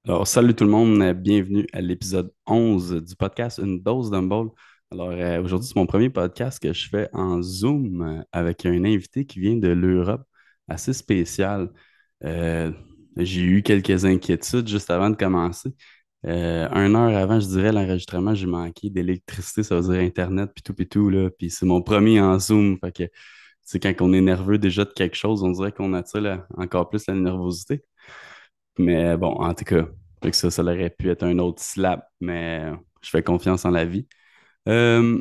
Alors, salut tout le monde, bienvenue à l'épisode 11 du podcast Une dose d'Humble. Alors, aujourd'hui, c'est mon premier podcast que je fais en Zoom avec un invité qui vient de l'Europe, assez spécial. Euh, j'ai eu quelques inquiétudes juste avant de commencer. 1 heure avant, je dirais, l'enregistrement, j'ai manqué d'électricité, ça veut dire Internet, puis tout, là. Puis c'est mon premier en Zoom, fait que c'est quand on est nerveux déjà de quelque chose, on dirait qu'on attire encore plus la nervosité. Mais bon, en tout cas, fait que ça aurait pu être un autre slap, mais je fais confiance en la vie. Euh,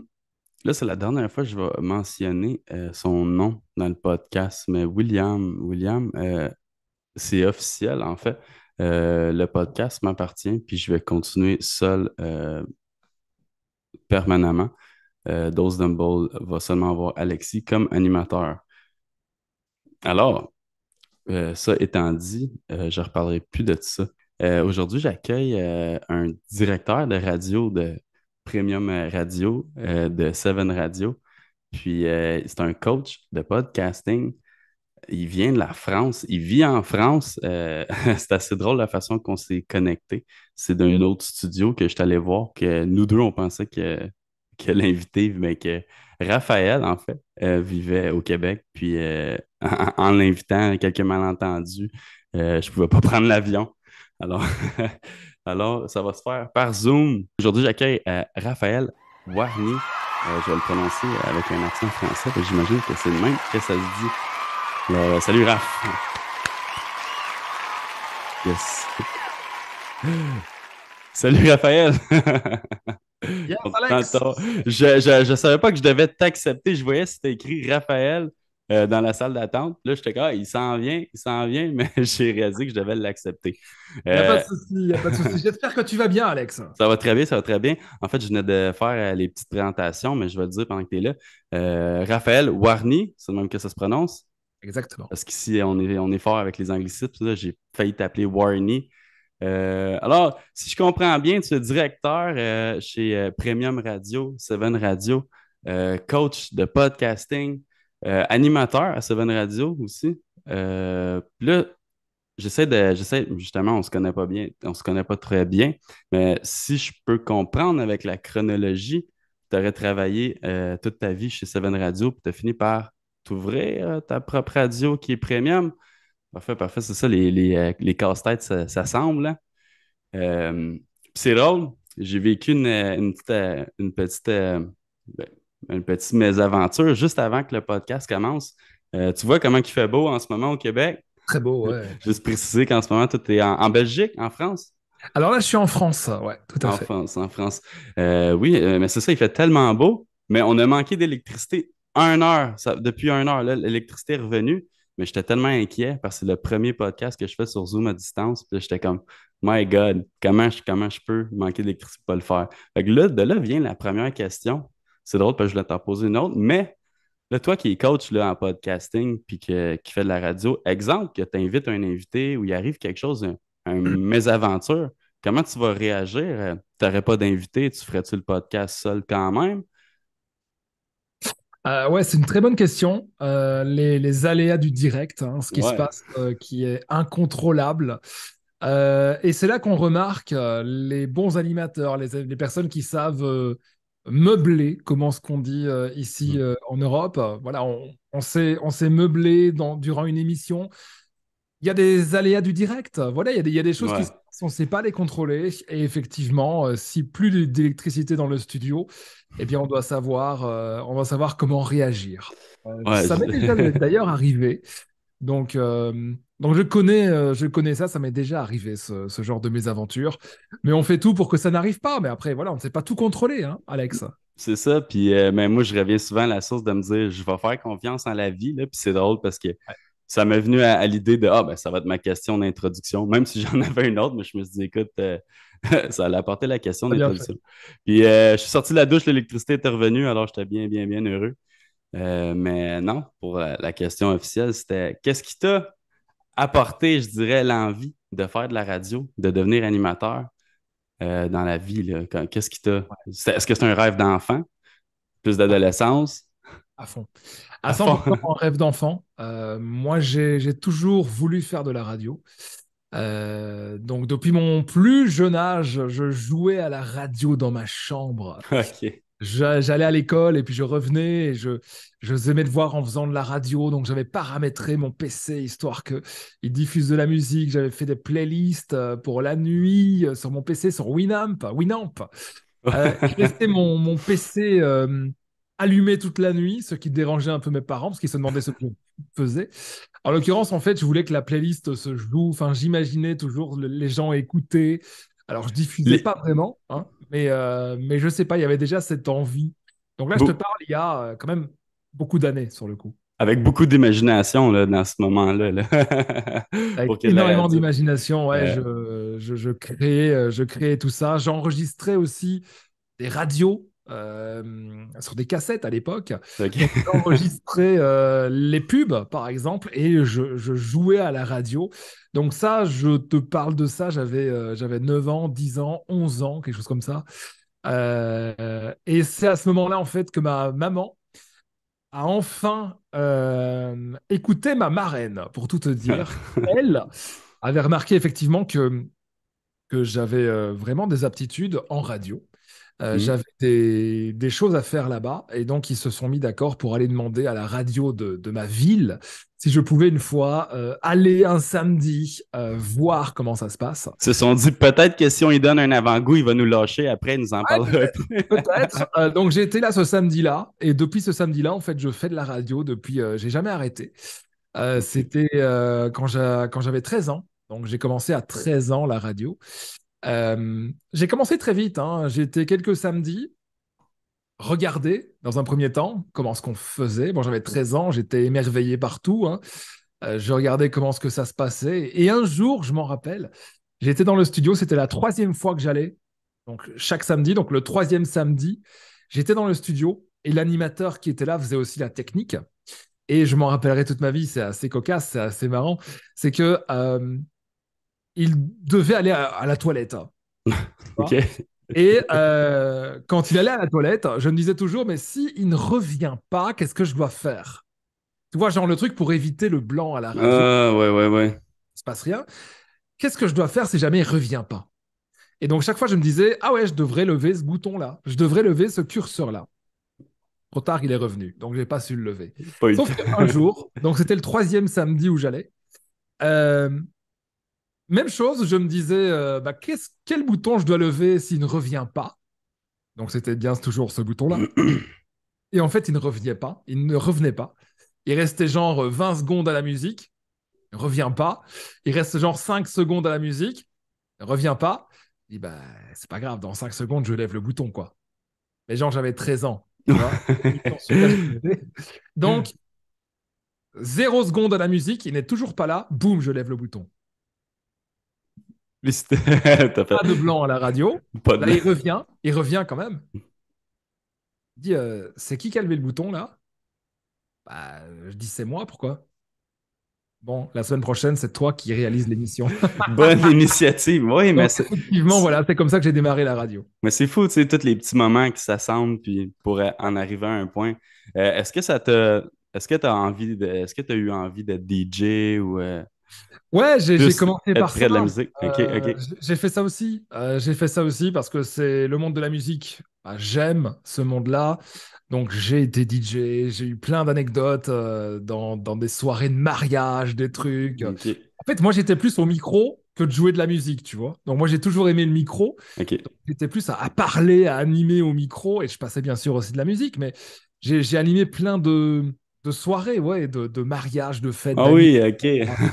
Là, c'est la dernière fois que je vais mentionner son nom dans le podcast, mais William, c'est officiel en fait. Le podcast m'appartient, puis je vais continuer seul permanemment. Dose Dumble va seulement avoir Alexis comme animateur. Alors, ça étant dit, je ne reparlerai plus de ça. Aujourd'hui, j'accueille un directeur de radio de Premium Radio, de Seven Radio. Puis, c'est un coach de podcasting. Il vient de la France. Il vit en France. C'est assez drôle la façon qu'on s'est connecté. C'est d'un autre studio que je suis allé voir, que nous deux, on pensait que l'invité, mais que Raphaël, en fait, vivait au Québec. Puis, en l'invitant, quelques malentendus, je pouvais pas prendre l'avion. Alors, alors, ça va se faire par Zoom. Aujourd'hui, j'accueille Raphaël Warny. Je vais le prononcer avec un accent français, parce que j'imagine que c'est le même que ça se dit. Alors, salut Raph. Yes. Salut Raphaël. Yes, Content de Alex. je savais pas que je devais t'accepter. Je voyais c'était écrit Raphaël dans la salle d'attente. Là, j'étais comme, ah, il s'en vient, mais j'ai réalisé que je devais l'accepter. Il n'y a pas Euh, de souci, il n'y a pas de souci. J'espère que tu vas bien, Alex. Ça va très bien, ça va très bien. En fait, je venais de faire les petites présentations, mais je vais te dire pendant que tu es là. Raphaël Warny, c'est le même que ça se prononce. Exactement. Parce qu'ici, on est fort avec les anglicismes. Là, j'ai failli t'appeler Warney. Alors, si je comprends bien, tu es directeur chez Premium Radio, Seven Radio, coach de podcasting, animateur à Seven Radio aussi. Puis là, justement, on se connaît pas bien, on se connaît pas très bien, mais si je peux comprendre avec la chronologie, tu aurais travaillé toute ta vie chez Seven Radio, puis tu as fini par t'ouvrir ta propre radio qui est premium. Parfait, parfait, c'est ça, les casse-têtes s'assemblent, hein. Puis c'est drôle, j'ai vécu ben, une petite mésaventure juste avant que le podcast commence. Tu vois comment il fait beau en ce moment au Québec? Très beau, ouais. Juste préciser qu'en ce moment, tout est en Belgique, en France? Alors là, je suis en France, ouais, tout à En fait. France, en France. Oui, mais c'est ça, il fait tellement beau, mais on a manqué d'électricité 1 heure. Depuis 1 heure, là, l'électricité est revenue, mais j'étais tellement inquiet parce que c'est le premier podcast que je fais sur Zoom à distance. Puis là, j'étais comme, My God, comment je peux manquer d'électricité pour pas le faire? Fait que là, de là vient la première question. C'est drôle parce que je voulais t'en poser une autre, mais là, toi qui es coach là, en podcasting puis qui fait de la radio, exemple que tu invites un invité ou il arrive quelque chose, un mésaventure, comment tu vas réagir? Tu n'aurais pas d'invité, tu ferais-tu le podcast seul quand même? Ouais, c'est une très bonne question. Les aléas du direct, hein, ce qui se Ouais. passe, qui est incontrôlable. Et c'est là qu'on remarque les bons animateurs, les personnes qui savent meubler, comment ce qu'on dit ici en Europe. Voilà, on s'est meublé durant une émission. Il y a des aléas du direct. Voilà, il y a des choses qui Ouais. se passent, on ne sait pas les contrôler. Et effectivement, si plus d'électricité dans le studio, eh bien, on doit savoir comment réagir. Ouais. Ça m'est déjà d'ailleurs arrivé. Donc je connais ça, ça m'est déjà arrivé, ce genre de mésaventure. Mais on fait tout pour que ça n'arrive pas. Mais après, voilà, on ne sait pas tout contrôler, hein, Alex. C'est ça. Puis mais moi, je reviens souvent à la source de me dire, je vais faire confiance en la vie. Là. Puis c'est drôle parce que Ouais, ça m'est venu à l'idée de, ah, ben, ça va être ma question d'introduction, même si j'en avais une autre, mais je me suis dit, écoute, ça allait apporter la question t'as bien fait. d'introduction. Puis je suis sorti de la douche, l'électricité était revenue, alors j'étais bien, bien, bien heureux. Mais non, pour la question officielle, c'était qu'est-ce qui t'a apporté, je dirais, l'envie de faire de la radio, de devenir animateur dans la vie, là? Qu'est-ce qui t'a. Est-ce que c'est un rêve d'enfant, plus d'adolescence? À fond. À À fond. 100% en rêve d'enfant. Moi, j'ai toujours voulu faire de la radio. Donc, depuis mon plus jeune âge, je jouais à la radio dans ma chambre. OK. J'allais à l'école et puis je revenais et je faisais mes devoirs en faisant de la radio. Donc, j'avais paramétré mon PC histoire que il diffuse de la musique. J'avais fait des playlists pour la nuit sur mon PC, sur Winamp. Je laissais mon PC allumé toute la nuit, ce qui dérangeait un peu mes parents parce qu'ils se demandaient ce que je faisais. En l'occurrence, en fait, je voulais que la playlist se joue. Enfin, j'imaginais toujours les gens écouter. Alors, je diffusais Les... pas vraiment, hein, mais je sais pas, il y avait déjà cette envie. Donc là, je te Beau- parle il y a quand même beaucoup d'années sur le coup. Avec beaucoup d'imagination là, dans ce moment-là, là. Avec Pour qu'il y ait de la énormément radio. d'imagination, ouais, Euh, je créais tout ça. J'enregistrais aussi des radios sur des cassettes à l'époque. Donc, OK. j'enregistrais les pubs, par exemple, et je jouais à la radio. Donc ça, je te parle de ça, j'avais 9 ans, 10 ans, 11 ans, quelque chose comme ça. Et c'est à ce moment-là, en fait, que ma maman a enfin écouté ma marraine, pour tout te dire. Elle avait remarqué effectivement que j'avais vraiment des aptitudes en radio. Hmm. J'avais des choses à faire là-bas et donc ils se sont mis d'accord pour aller demander à la radio de ma ville si je pouvais une fois aller un samedi voir comment ça se passe. Ils se sont dit peut-être que si on lui donne un avant-goût, il va nous lâcher. Après, il nous en Ouais, parlera plus. peut-être. Donc j'ai été là ce samedi-là et depuis ce samedi-là, en fait, je fais de la radio depuis, j'ai jamais arrêté. OK. C'était quand j'avais 13 ans. Donc j'ai commencé à 13 ans la radio. J'ai commencé très vite, hein. J'ai été quelques samedis regarder dans un premier temps comment ce qu'on faisait. Bon, j'avais 13 ans, j'étais émerveillé partout, hein. Je regardais comment ce que ça se passait. Et un jour, je m'en rappelle, j'étais dans le studio, c'était la troisième fois que j'allais. Donc chaque samedi, donc le troisième samedi, j'étais dans le studio et l'animateur qui était là faisait aussi la technique. Et je m'en rappellerai toute ma vie, c'est assez cocasse, c'est assez marrant. C'est que il devait aller à la toilette, hein, tu vois. OK. Et quand il allait à la toilette, je me disais toujours, mais si il ne revient pas, qu'est-ce que je dois faire? Tu vois, genre le truc pour éviter le blanc à la radio, Ah, ouais, ouais, ouais. il se passe rien. Qu'est-ce que je dois faire si jamais il revient pas? Et donc chaque fois, je me disais, ah ouais, je devrais lever ce bouton-là, je devrais lever ce curseur-là. Trop tard, il est revenu, donc j'ai pas su le lever. Pas eu le Sauf qu'un temps. jour, donc c'était le troisième samedi où j'allais, euh, même chose, je me disais, bah, quel bouton je dois lever s'il ne revient pas? Donc c'était bien toujours ce bouton-là. Et en fait, il ne revenait pas. Il ne revenait pas. Il restait genre 20 secondes à la musique. Il ne revient pas. Il reste genre 5 secondes à la musique. Il ne revient pas. Il dit, bah, c'est pas grave, dans 5 secondes, je lève le bouton, quoi. Mais genre, j'avais 13 ans, tu vois. Ils sont super stylés. Donc, 0 seconde à la musique, il n'est toujours pas là. Boum, je lève le bouton. T'as fait Pas de blanc à la radio. pas de Là, blanc. il revient quand même. Il dit, c'est qui a levé le bouton, là? Bah, je dis, c'est moi, pourquoi? Bon, la semaine prochaine, c'est toi qui réalises l'émission. Bonne initiative. Oui, Donc, effectivement, voilà, c'est comme ça que j'ai démarré la radio. mais c'est fou, tu sais, tous les petits moments qui s'assemblent puis pour en arriver à un point. Est-ce que ça te, est-ce que t'as envie est-ce que t'as eu envie d'être DJ ou Ouais, j'ai plus commencé être par ça. près de la musique? OK, OK. J'ai fait ça aussi. J'ai fait ça aussi parce que c'est le monde de la musique. Bah, j'aime ce monde-là. Donc, j'ai été DJ. J'ai eu plein d'anecdotes dans des soirées de mariage, des trucs. OK, En fait, moi, j'étais plus au micro que de jouer de la musique, tu vois. Donc, moi, j'ai toujours aimé le micro. OK. Donc, j'étais plus à parler, à animer au micro. Et je passais bien sûr aussi de la musique. Mais j'ai animé plein de soirées, ouais, de mariages, de fêtes Ah d'amis oui, OK.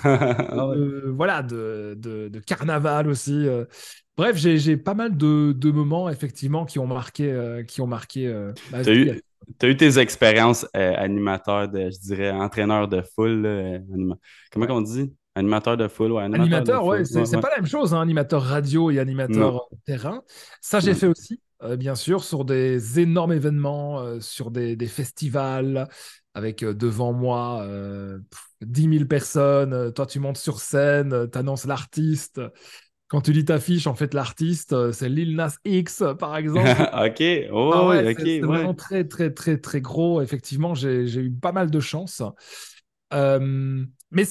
Ah ouais. voilà, de carnaval aussi. Bref, j'ai pas mal de moments effectivement qui ont marqué ma T'as vie. eu, t'as eu tes expériences animateur de, je dirais, entraîneur de foule, comment Ouais. qu'on dit? Animateur de foule, ouais, animateur de Animateur, ouais, foule. Ouais, c'est ouais. pas la même chose, hein, animateur radio et Non, animateur terrain. Ça, j'ai non. fait aussi, bien sûr, sur des énormes événements, sur des festivals, avec devant moi 10 000 personnes. Toi, tu montes sur scène, tu annonces l'artiste. Quand tu lis ta fiche, en fait, l'artiste, c'est Lil Nas X, par exemple. OK, Ah oh, oui, ouais, OK, c'est vraiment ouais. très, très, très, très gros. Effectivement, j'ai eu pas mal de chance. Mais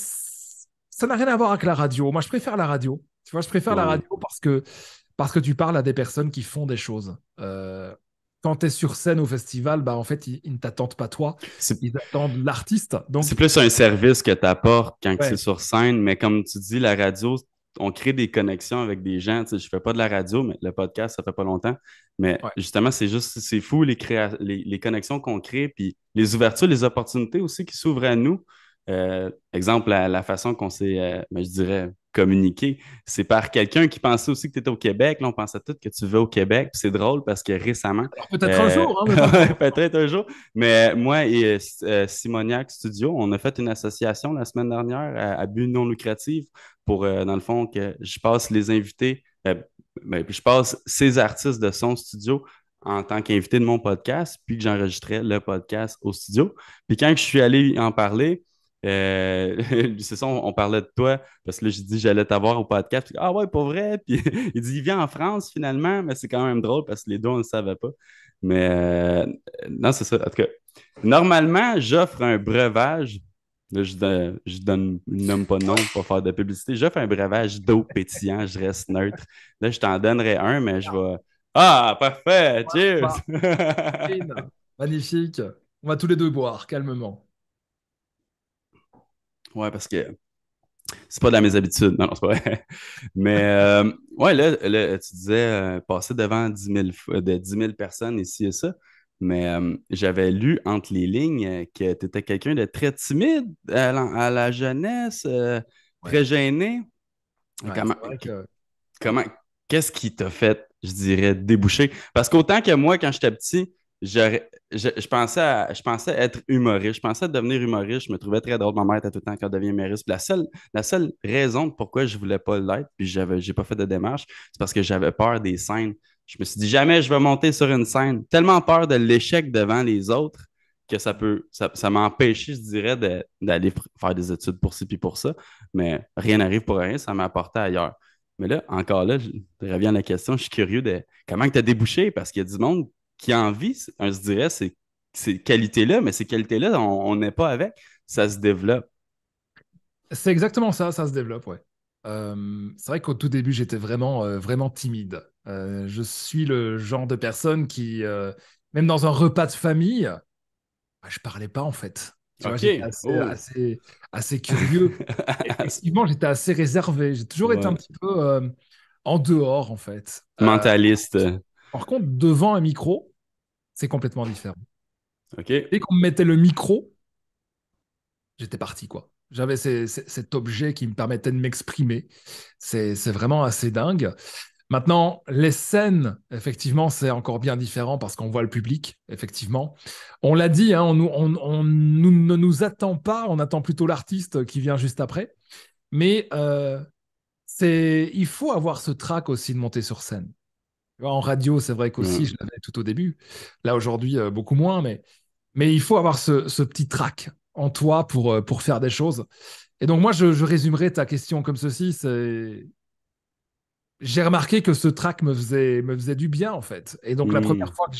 ça n'a rien à voir avec la radio. Moi, je préfère la radio. Tu vois, je préfère la Ouais. radio parce que tu parles à des personnes qui font des choses. Quand tu es sur scène au festival, bah, en fait, ils ne t'attendent pas toi, C'est ils attendent l'artiste. c'est Donc, plus un service que tu apportes quand c'est ouais, sur scène, mais comme tu dis, la radio, on crée des connexions avec des gens. Tu sais, je fais pas de la radio, mais le podcast, ça fait pas longtemps. Mais ouais. justement, c'est fou les connexions qu'on crée, puis les ouvertures, les opportunités aussi qui s'ouvrent à nous. Exemple, la façon qu'on s'est, ben, je dirais, communiqué, c'est par quelqu'un qui pensait aussi que tu étais au Québec. Là, on pensait tous que tu vas au Québec. Puis c'est drôle parce que récemment, Alors peut-être un jour, hein, mais pas pour l'instant. peut-être un jour, mais moi et Simoniac Studio, on a fait une association la semaine dernière à but non lucratif pour, dans le fond, que je passe les invités, puis je passe ces artistes de son studio en tant qu'invité de mon podcast, puis que j'enregistrais le podcast au studio. Puis quand je suis allé en parler, c'est ça, on parlait de toi, parce que là, j'ai dit j'allais t'avoir au podcast. Puis, ah ouais, pas vrai. Puis il dit, il vient en France finalement, mais c'est quand même drôle parce que les deux, on ne le savait pas. Mais non, c'est ça. En tout cas, normalement, j'offre un breuvage. Là, je nomme pas de nom pour pas faire de publicité. J'offre un breuvage d'eau pétillant, je reste neutre. Là, je t'en donnerai un, mais je vais. Ah, parfait! Cheers! Bah, magnifique. On va tous les deux boire calmement. Ouais, parce que c'est pas dans mes habitudes. Non, non, c'est pas vrai. Mais ouais, là, tu disais passer devant 10 000 personnes ici et ça. Mais j'avais lu entre les lignes que tu étais quelqu'un de très timide à la jeunesse, Ouais, très gêné. ouais, Comment, c'est vrai que comment, qu'est-ce qui t'a fait, je dirais, déboucher? Parce qu'autant que moi, quand j'étais petit, je pensais être humoriste. Je pensais devenir humoriste. Je me trouvais très drôle. Ma mère était tout le temps quand devient humoriste. Puis la seule raison de pourquoi je voulais pas l'être, puis j'ai pas fait de démarche, c'est parce que j'avais peur des scènes. Je me suis dit, jamais je vais monter sur une scène. Tellement peur de l'échec devant les autres que ça m'a empêché, je dirais, d'aller faire des études pour ci puis pour ça. Mais rien n'arrive pour rien. Ça m'a apporté ailleurs. Mais là, encore là, je reviens à la question, je suis curieux de comment tu as débouché parce qu'il y a du monde qui a envie, on se dirait, ces qualités-là, mais ces qualités-là, on n'est pas avec, ça se développe. c'est exactement ça, ça se développe, ouais. C'est vrai qu'au tout début, j'étais vraiment timide. Je suis le genre de personne qui, même dans un repas de famille, bah, je parlais pas en fait. Tu vois, j'étais OK. Oh. assez curieux. Effectivement, j'étais assez réservé. J'ai toujours été un Ouais. petit peu en dehors en fait. Mentaliste. Par contre, devant un micro, c'est complètement différent. OK. Dès qu'on me mettait le micro, j'étais parti, quoi. J'avais cet objet qui me permettait de m'exprimer. C'est vraiment assez dingue. Maintenant, les scènes, effectivement, c'est encore bien différent parce qu'on voit le public, effectivement. On l'a dit, hein, ne nous attend pas, on attend plutôt l'artiste qui vient juste après. Mais il faut avoir ce trac aussi de monter sur scène. Tu vois, en radio, c'est vrai qu'aussi, je Ouais. l'avais tout au début. Là, aujourd'hui, beaucoup moins, mais il faut avoir ce petit trac en toi pour faire des choses. Et donc, moi, je résumerai ta question comme ceci, c'est j'ai remarqué que ce track me faisait du bien, en fait. Et donc, la première Hmm. fois que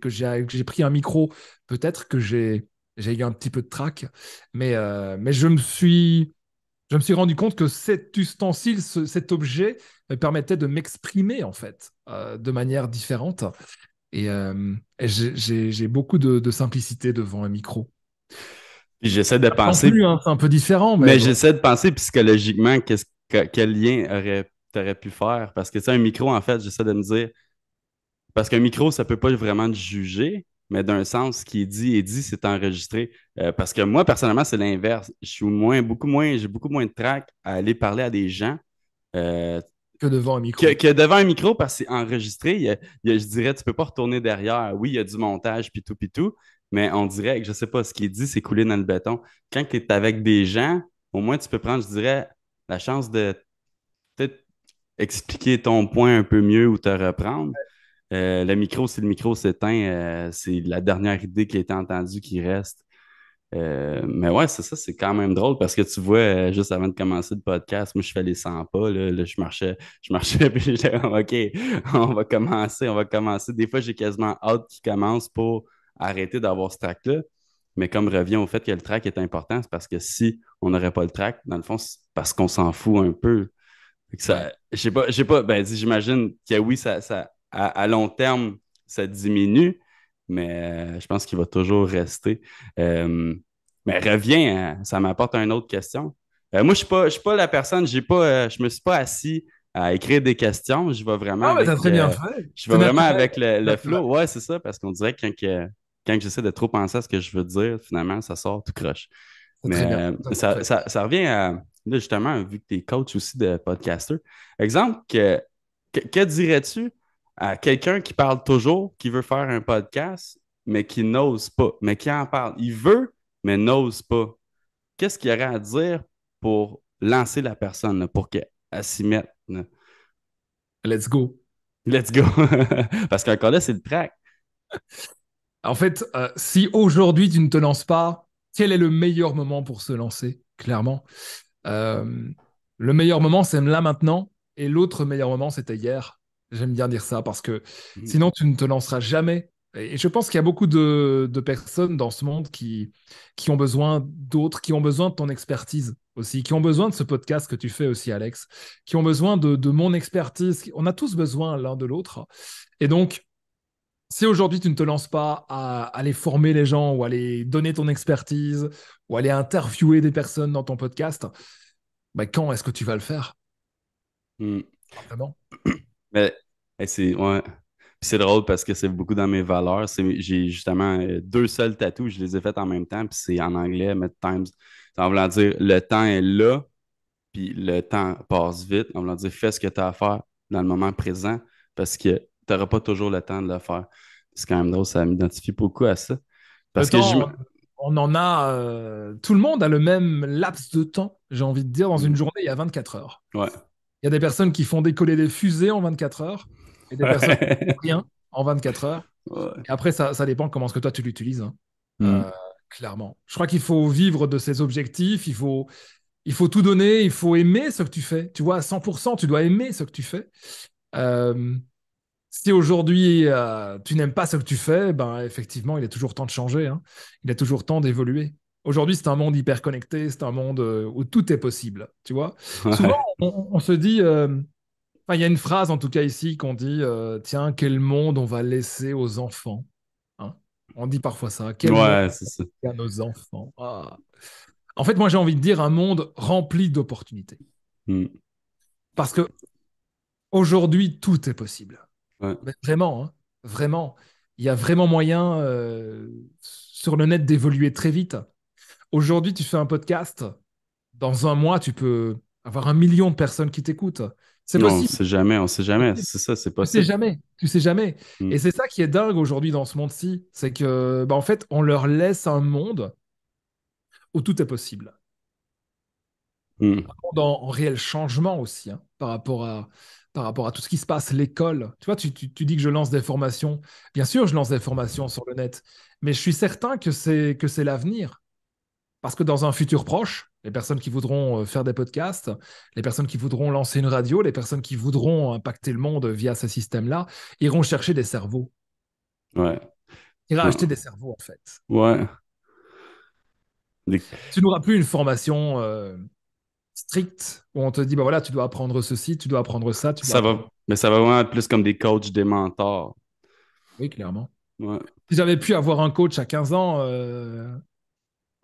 j'ai pris un micro, peut-être que j'ai eu un petit peu de track, mais je me suis rendu compte que cet ustensile, cet objet, me permettait de m'exprimer, en fait, de manière différente. Et j'ai beaucoup de simplicité devant un micro. Puis j'essaie de Non penser, plus, hein, c'est un peu différent, mais mais voilà. j'essaie de penser psychologiquement quel lien t'aurais pu faire. Parce que, tu sais, un micro, en fait, j'essaie de me dire, parce qu'un micro, ça peut pas vraiment te juger, mais d'un sens, ce qui est dit, c'est enregistré. Parce que moi, personnellement, c'est l'inverse. J'ai beaucoup moins de trac à aller parler à des gens euh, Que devant un micro. que devant un micro parce que c'est enregistré. Je dirais, tu peux pas retourner derrière. Oui, il y a du montage, puis tout, mais on dirait que, je sais pas, ce qui est dit, c'est coulé dans le béton. Quand tu es avec des gens, au moins, tu peux prendre, je dirais, la chance de peut-être expliquer ton point un peu mieux ou te reprendre. Le micro, si le micro s'éteint, c'est la dernière idée qui a été entendue qui reste. Mais ouais, c'est ça, c'est quand même drôle parce que tu vois, juste avant de commencer le podcast, moi je fais les 100 pas, là, je marchais, puis j'étais comme, OK, on va commencer. Des fois, j'ai quasiment hâte qu'il commence pour arrêter d'avoir ce track-là. Mais comme revient au fait que le track est important, c'est parce que si on n'aurait pas le track, dans le fond, c'est parce qu'on s'en fout un peu. Fait que Ouais. ça, je sais pas, ben, j'imagine que oui, à long terme, ça diminue, mais je pense qu'il va toujours rester. Euh, mais reviens, ça m'apporte une autre question. Moi, je suis pas la personne, je me suis pas assis à écrire des questions. Ah, mais t'as très bien fait. Je vais C'est vraiment naturel. avec le Naturel. flow. Ouais, c'est ça, parce qu'on dirait que quand j'essaie de trop penser à ce que je veux dire, finalement, ça sort tout croche. C'est très bien. Mais Très bien fait. ça revient à, là, justement, vu que tu es coach aussi de podcaster. Exemple, que dirais-tu à quelqu'un qui parle toujours, qui veut faire un podcast, mais qui n'ose pas, mais qui en parle? Il veut, mais n'ose pas. Qu'est-ce qu'il y aurait à dire pour lancer la personne, là, pour qu'elle s'y mette, là? Let's go. Let's go! Parce qu'encore là, c'est le track. En fait, si aujourd'hui tu ne te lances pas, quel est le meilleur moment pour se lancer? Clairement. Euh, le meilleur moment, c'est là maintenant, et l'autre meilleur moment, c'était hier. J'aime bien dire ça parce que sinon, tu ne te lanceras jamais. Et je pense qu'il y a beaucoup de personnes dans ce monde qui ont besoin d'autres, qui ont besoin de ton expertise aussi, qui ont besoin de ce podcast que tu fais aussi, Alex, qui ont besoin de mon expertise. On a tous besoin l'un de l'autre. Et donc, si aujourd'hui tu ne te lances pas à aller former les gens ou aller donner ton expertise ou aller interviewer des personnes dans ton podcast, bah, quand est-ce que tu vas le faire? Hmm. Ah, vraiment? Mais ouais. Puis c'est drôle parce que c'est beaucoup dans mes valeurs. J'ai justement deux seuls tatous, je les ai faits en même temps, puis c'est en anglais, mais times. En voulant dire le temps est là, puis le temps passe vite. En voulant dire fais ce que tu as à faire dans le moment présent parce que tu n'auras pas toujours le temps de le faire. C'est quand même drôle, ça m'identifie beaucoup à ça. Le Parce que je me. temps, on en a, tout le monde a le même laps de temps, j'ai envie de dire, dans une Hmm. journée, il y a 24 heures. Ouais. Il y a des personnes qui font décoller des fusées en 24 heures et des personnes qui font Ouais. rien en 24 heures. Ouais. Et après, ça dépend comment est-ce que toi tu l'utilises, hein. Hmm. Euh, clairement. Je crois qu'il faut vivre de ses objectifs, il faut tout donner, il faut aimer ce que tu fais. Tu vois, à 100%, tu dois aimer ce que tu fais. Euh, si aujourd'hui tu n'aimes pas ce que tu fais, ben effectivement, il est toujours temps de changer, hein. Il est toujours temps d'évoluer. Aujourd'hui, c'est un monde hyper connecté, c'est un monde où tout est possible. Tu vois, souvent Ouais. on se dit, enfin, il y a une phrase en tout cas ici qu'on dit, tiens, quel monde on va laisser aux enfants, hein. On dit parfois ça, quel monde Ouais, c'est ça. à nos enfants. Ah. En fait, moi j'ai envie de dire un monde rempli d'opportunités. Hmm. Parce que aujourd'hui, tout est possible. Ouais. Mais vraiment, hein, vraiment. Il y a vraiment moyen sur le net d'évoluer très vite. Aujourd'hui, tu fais un podcast. Dans un mois, tu peux avoir 1 million de personnes qui t'écoutent. C'est Non, possible. on sait C'est jamais. possible. C'est ça, c'est Tu sais possible. jamais. Tu sais jamais. Hmm. Et c'est ça qui est dingue aujourd'hui dans ce monde-ci. C'est que, bah, en fait, on leur laisse un monde où tout est possible. Hmm. En réel changement aussi, hein, par rapport à tout ce qui se passe, l'école. Tu vois, tu dis que je lance des formations. Bien sûr, je lance des formations sur le net, mais je suis certain que c'est l'avenir. Parce que dans un futur proche, les personnes qui voudront faire des podcasts, les personnes qui voudront lancer une radio, les personnes qui voudront impacter le monde via ces systèmes-là, iront chercher des cerveaux. Ouais. Iront acheter Non. des cerveaux, en fait. Ouais. Des- Tu n'auras plus une formation stricte où on te dit, bah voilà, tu dois apprendre ceci, tu dois apprendre ça, tu dois Ça apprendre. va, mais ça va vraiment être plus comme des coachs, des mentors. Oui, clairement. Ouais. Si j'avais pu avoir un coach à 15 ans,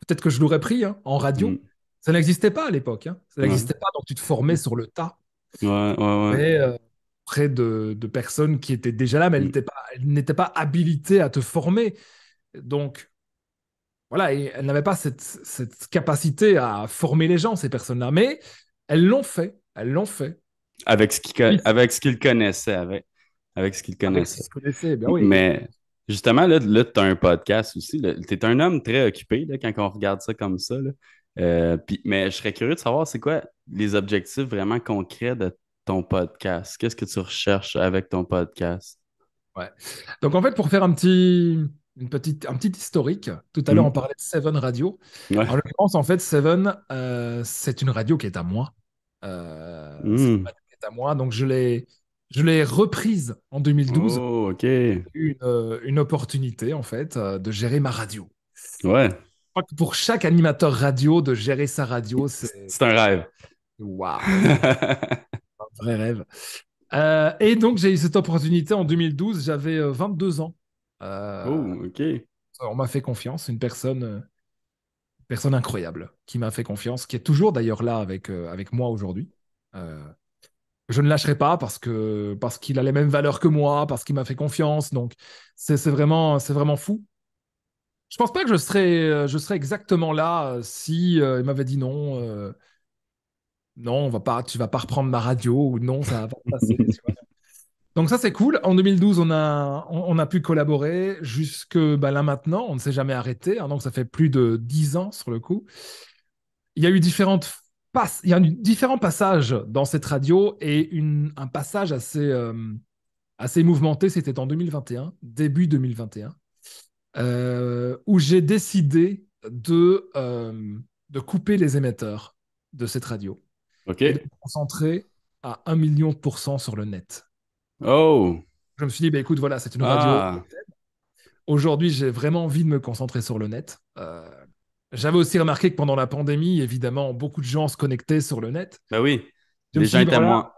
peut-être que je l'aurais pris, hein, en Hmm. radio. Ça n'existait pas à l'époque, hein. Ça Ouais. n'existait pas, donc tu te formais sur le tas. Ouais, ouais, ouais. Mais près de personnes qui étaient déjà là, mais Hmm. elles n'étaient pas habilitées à te former. Donc, voilà, et elles n'avaient pas cette capacité à former les gens, ces personnes-là. Mais elles l'ont fait. Elles l'ont fait. Oui, Avec ce qu'ils connaissaient, avec ce qu'ils avec ce qu'ils connaissaient. se connaissaient, ben oui. Mais justement, tu as un podcast aussi. Tu es un homme très occupé là, quand on regarde ça comme ça. Là. Mais je serais curieux de savoir, c'est quoi les objectifs vraiment concrets de ton podcast? Qu'est-ce que tu recherches avec ton podcast? Ouais. Donc, en fait, pour faire un petit historique, tout à l'heure, on Hmm. parlait de Seven Radio. En Ouais. l'occurrence, en fait, Seven, c'est une radio qui est à moi. C'est une Hmm. radio qui est à moi. Donc, je l'ai reprise en 2012. Oh, OK. Une opportunité, en fait, de gérer ma radio. Ouais. Je crois que pour chaque animateur radio, de gérer sa radio, c'est C'est un rêve. waouh, c'est un vrai rêve. Et donc, j'ai eu cette opportunité en 2012, j'avais 22 ans. Euh, Oh, OK. on m'a fait confiance, personne incroyable qui m'a fait confiance, qui est toujours d'ailleurs là avec moi aujourd'hui. Euh, je ne lâcherai pas parce qu'il a les mêmes valeurs que moi, parce qu'il m'a fait confiance. Donc, c'est vraiment fou. Je pense pas que je serais exactement là si il m'avait dit non, non, tu vas pas reprendre ma radio ou non, ça va pas passer. Tu vois. Donc ça, c'est cool. En 2012, on a pu collaborer jusque bah, là maintenant. On ne s'est jamais arrêté. Hein, donc ça fait plus de 10 ans sur le coup. Il y a eu il y a eu différents passages dans cette radio et un passage assez mouvementé. C'était en 2021, début 2021, où j'ai décidé de couper les émetteurs de cette radio et de OK. me concentrer à 1 million % sur le net. Oh. Je me suis dit, bah, écoute, voilà, c'est une radio. Ah. Aujourd'hui, j'ai vraiment envie de me concentrer sur le net. J'avais aussi remarqué que pendant la pandémie, évidemment, beaucoup de gens se connectaient sur le net. Ben oui. Je me Les suis gens dit, bah étaient voilà,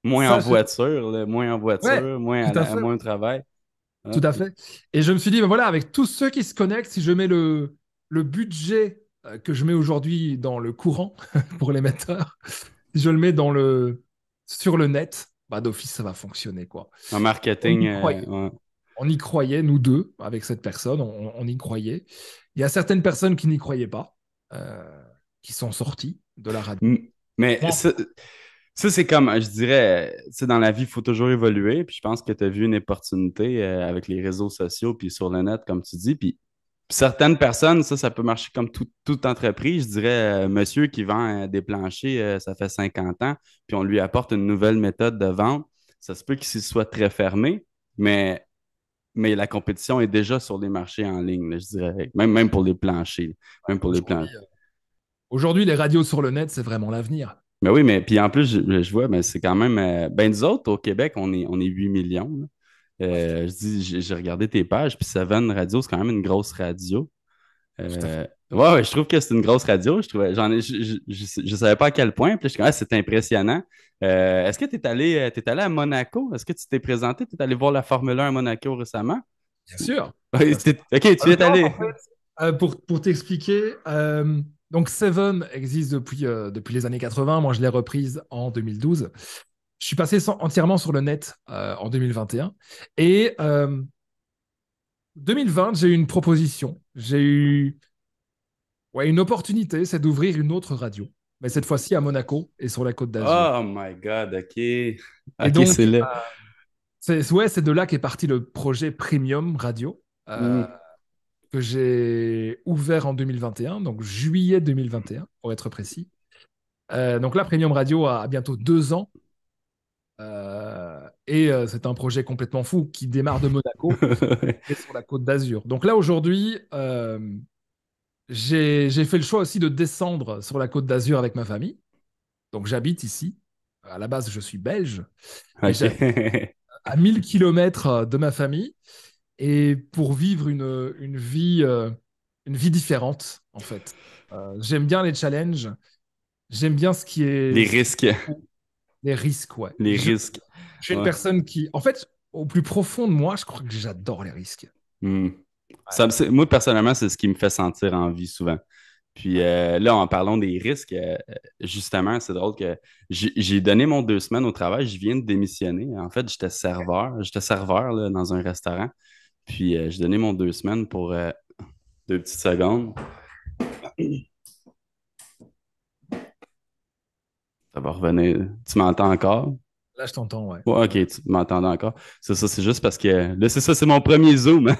moins en ça, voiture, là, moins en ouais, voiture, tout à fait, moins au travail. tout Ah. à fait. Et je me suis dit, bah voilà, avec tous ceux qui se connectent, si je mets le budget que je mets aujourd'hui dans le courant pour l'émetteur, si je le mets sur le net, bah d'office, ça va fonctionner, quoi. En On marketing, y croyait. ouais. On y croyait, nous deux, avec cette personne, on y croyait. Il y a certaines personnes qui n'y croyaient pas, euh, qui sont sorties de la radio. Mais Moi, ça, c'est comme, je dirais, c'est dans la vie, il faut toujours évoluer. Puis je pense que tu as vu une opportunité avec les réseaux sociaux, puis sur le net, comme tu dis. Puis certaines personnes, ça peut marcher comme toute entreprise. Je dirais, monsieur qui vend des planchers, ça fait 50 ans, puis on lui apporte une nouvelle méthode de vente. Ça se peut qu'il s'y soit très fermé, mais, mais la compétition est déjà sur les marchés en ligne, là, je dirais. Même pour les planchers. Même pour les aujourd'hui, planchers. aujourd'hui, les radios sur le net, c'est vraiment l'avenir. Mais oui, mais puis en plus, je vois, mais c'est quand même. Ben, nous autres, au Québec, on est 8 millions, là. Ouais, Je dis, j'ai regardé tes pages, puis Seven Radio, c'est quand même une grosse radio. tout à fait. Ouais, je trouve que c'est une grosse radio. Je trouvais, je savais pas à quel point. Puis là, je suis comme, ah, c'est impressionnant. Est-ce que tu t'es allé à Monaco? Est-ce que tu t'es présenté? Tu es allé voir la Formule 1 à Monaco récemment? Bien sûr. Oui, Bien sûr. OK, En tu y es l'occurrence, allé. en fait, pour t'expliquer, donc Seven existe depuis les années 80. Moi, je l'ai reprise en 2012. Je suis passé entièrement sur le net en 2021. Et 2020, j'ai eu une proposition. J'ai eu ouais, une opportunité, c'est d'ouvrir une autre radio. Mais cette fois-ci à Monaco et sur la Côte d'Azur. Oh my God, OK. Et OK, c'est donc, là. c'est de là qu'est parti le projet Premium Radio Hmm. que j'ai ouvert en 2021, donc juillet 2021, pour être précis. Donc là, Premium Radio a bientôt 2 ans. Et c'est un projet complètement fou qui démarre de Monaco et sur la Côte d'Azur. Donc là, aujourd'hui, j'ai fait le choix aussi de descendre sur la Côte d'Azur avec ma famille. Donc j'habite ici. À la base, je suis belge, mais j'habite OK. à 1000 kilomètres de ma famille et pour vivre une vie différente, en fait. J'aime bien les challenges, j'aime bien Les ce qui est risques. les risques, ouais. Les risques. Je suis une Ouais. personne qui, en fait, au plus profond de moi, je crois que j'adore les risques. Hmm. Ouais, Moi, personnellement, c'est ce qui me fait sentir en vie souvent. Puis là, en parlant des risques, justement, c'est drôle que j'ai donné mon 2 semaines au travail. Je viens de démissionner. En fait, j'étais serveur. J'étais serveur là, dans un restaurant. Puis j'ai donné mon 2 semaines pour 2 petites secondes. Ça va revenir. Tu m'entends encore? là, je t'entends, ouais. Ouais, ok, Ouais. tu m'entendais encore. C'est ça, c'est juste parce que là, c'est ça, c'est mon premier Zoom.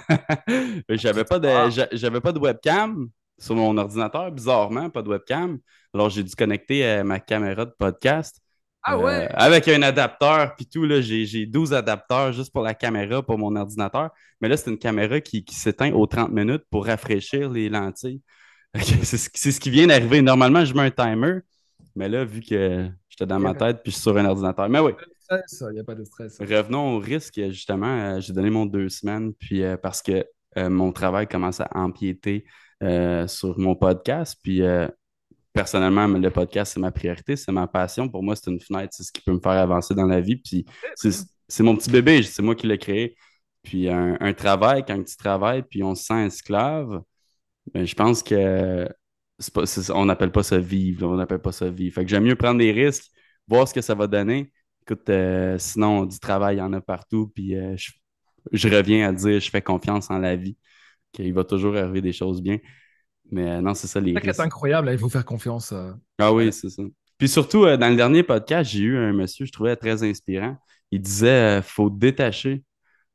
J'avais pas de webcam sur mon ordinateur, bizarrement, pas de webcam. Alors, j'ai dû connecter ma caméra de podcast Ah ouais! avec un adapteur, puis tout, là, j'ai 12 adapteurs juste pour la caméra, pour mon ordinateur. Mais là, c'est une caméra qui s'éteint aux 30 minutes pour rafraîchir les lentilles. C'est ce qui vient d'arriver. Normalement, je mets un timer, mais là, vu que j'étais dans Il n'y a ma pas tête, puis je suis sur un ordinateur. Mais oui. de stress, il n'y a pas de stress. Revenons au risque, justement. J'ai donné mon 2 semaines, puis parce que mon travail commence à empiéter sur mon podcast. Puis personnellement, le podcast, c'est ma priorité, c'est ma passion. Pour moi, c'est une fenêtre, c'est ce qui peut me faire avancer dans la vie. Puis c'est Très bien. c'est mon petit bébé, c'est moi qui l'ai créé. Puis un travail, quand tu travailles, puis on se sent esclave, ben, je pense que on n'appelle pas ça vivre, là, on n'appelle pas ça vivre. Fait que j'aime mieux prendre des risques, voir ce que ça va donner. Écoute, sinon, du travail, il y en a partout. Puis je reviens à dire, je fais confiance en la vie, qu'il va toujours arriver des choses bien. Mais non, c'est ça les C'est ça qui est risques. incroyable, hein, il faut faire confiance. Ah À oui, la- c'est ça. Puis surtout, dans le dernier podcast, j'ai eu un monsieur, je trouvais très inspirant. Il disait, faut détacher.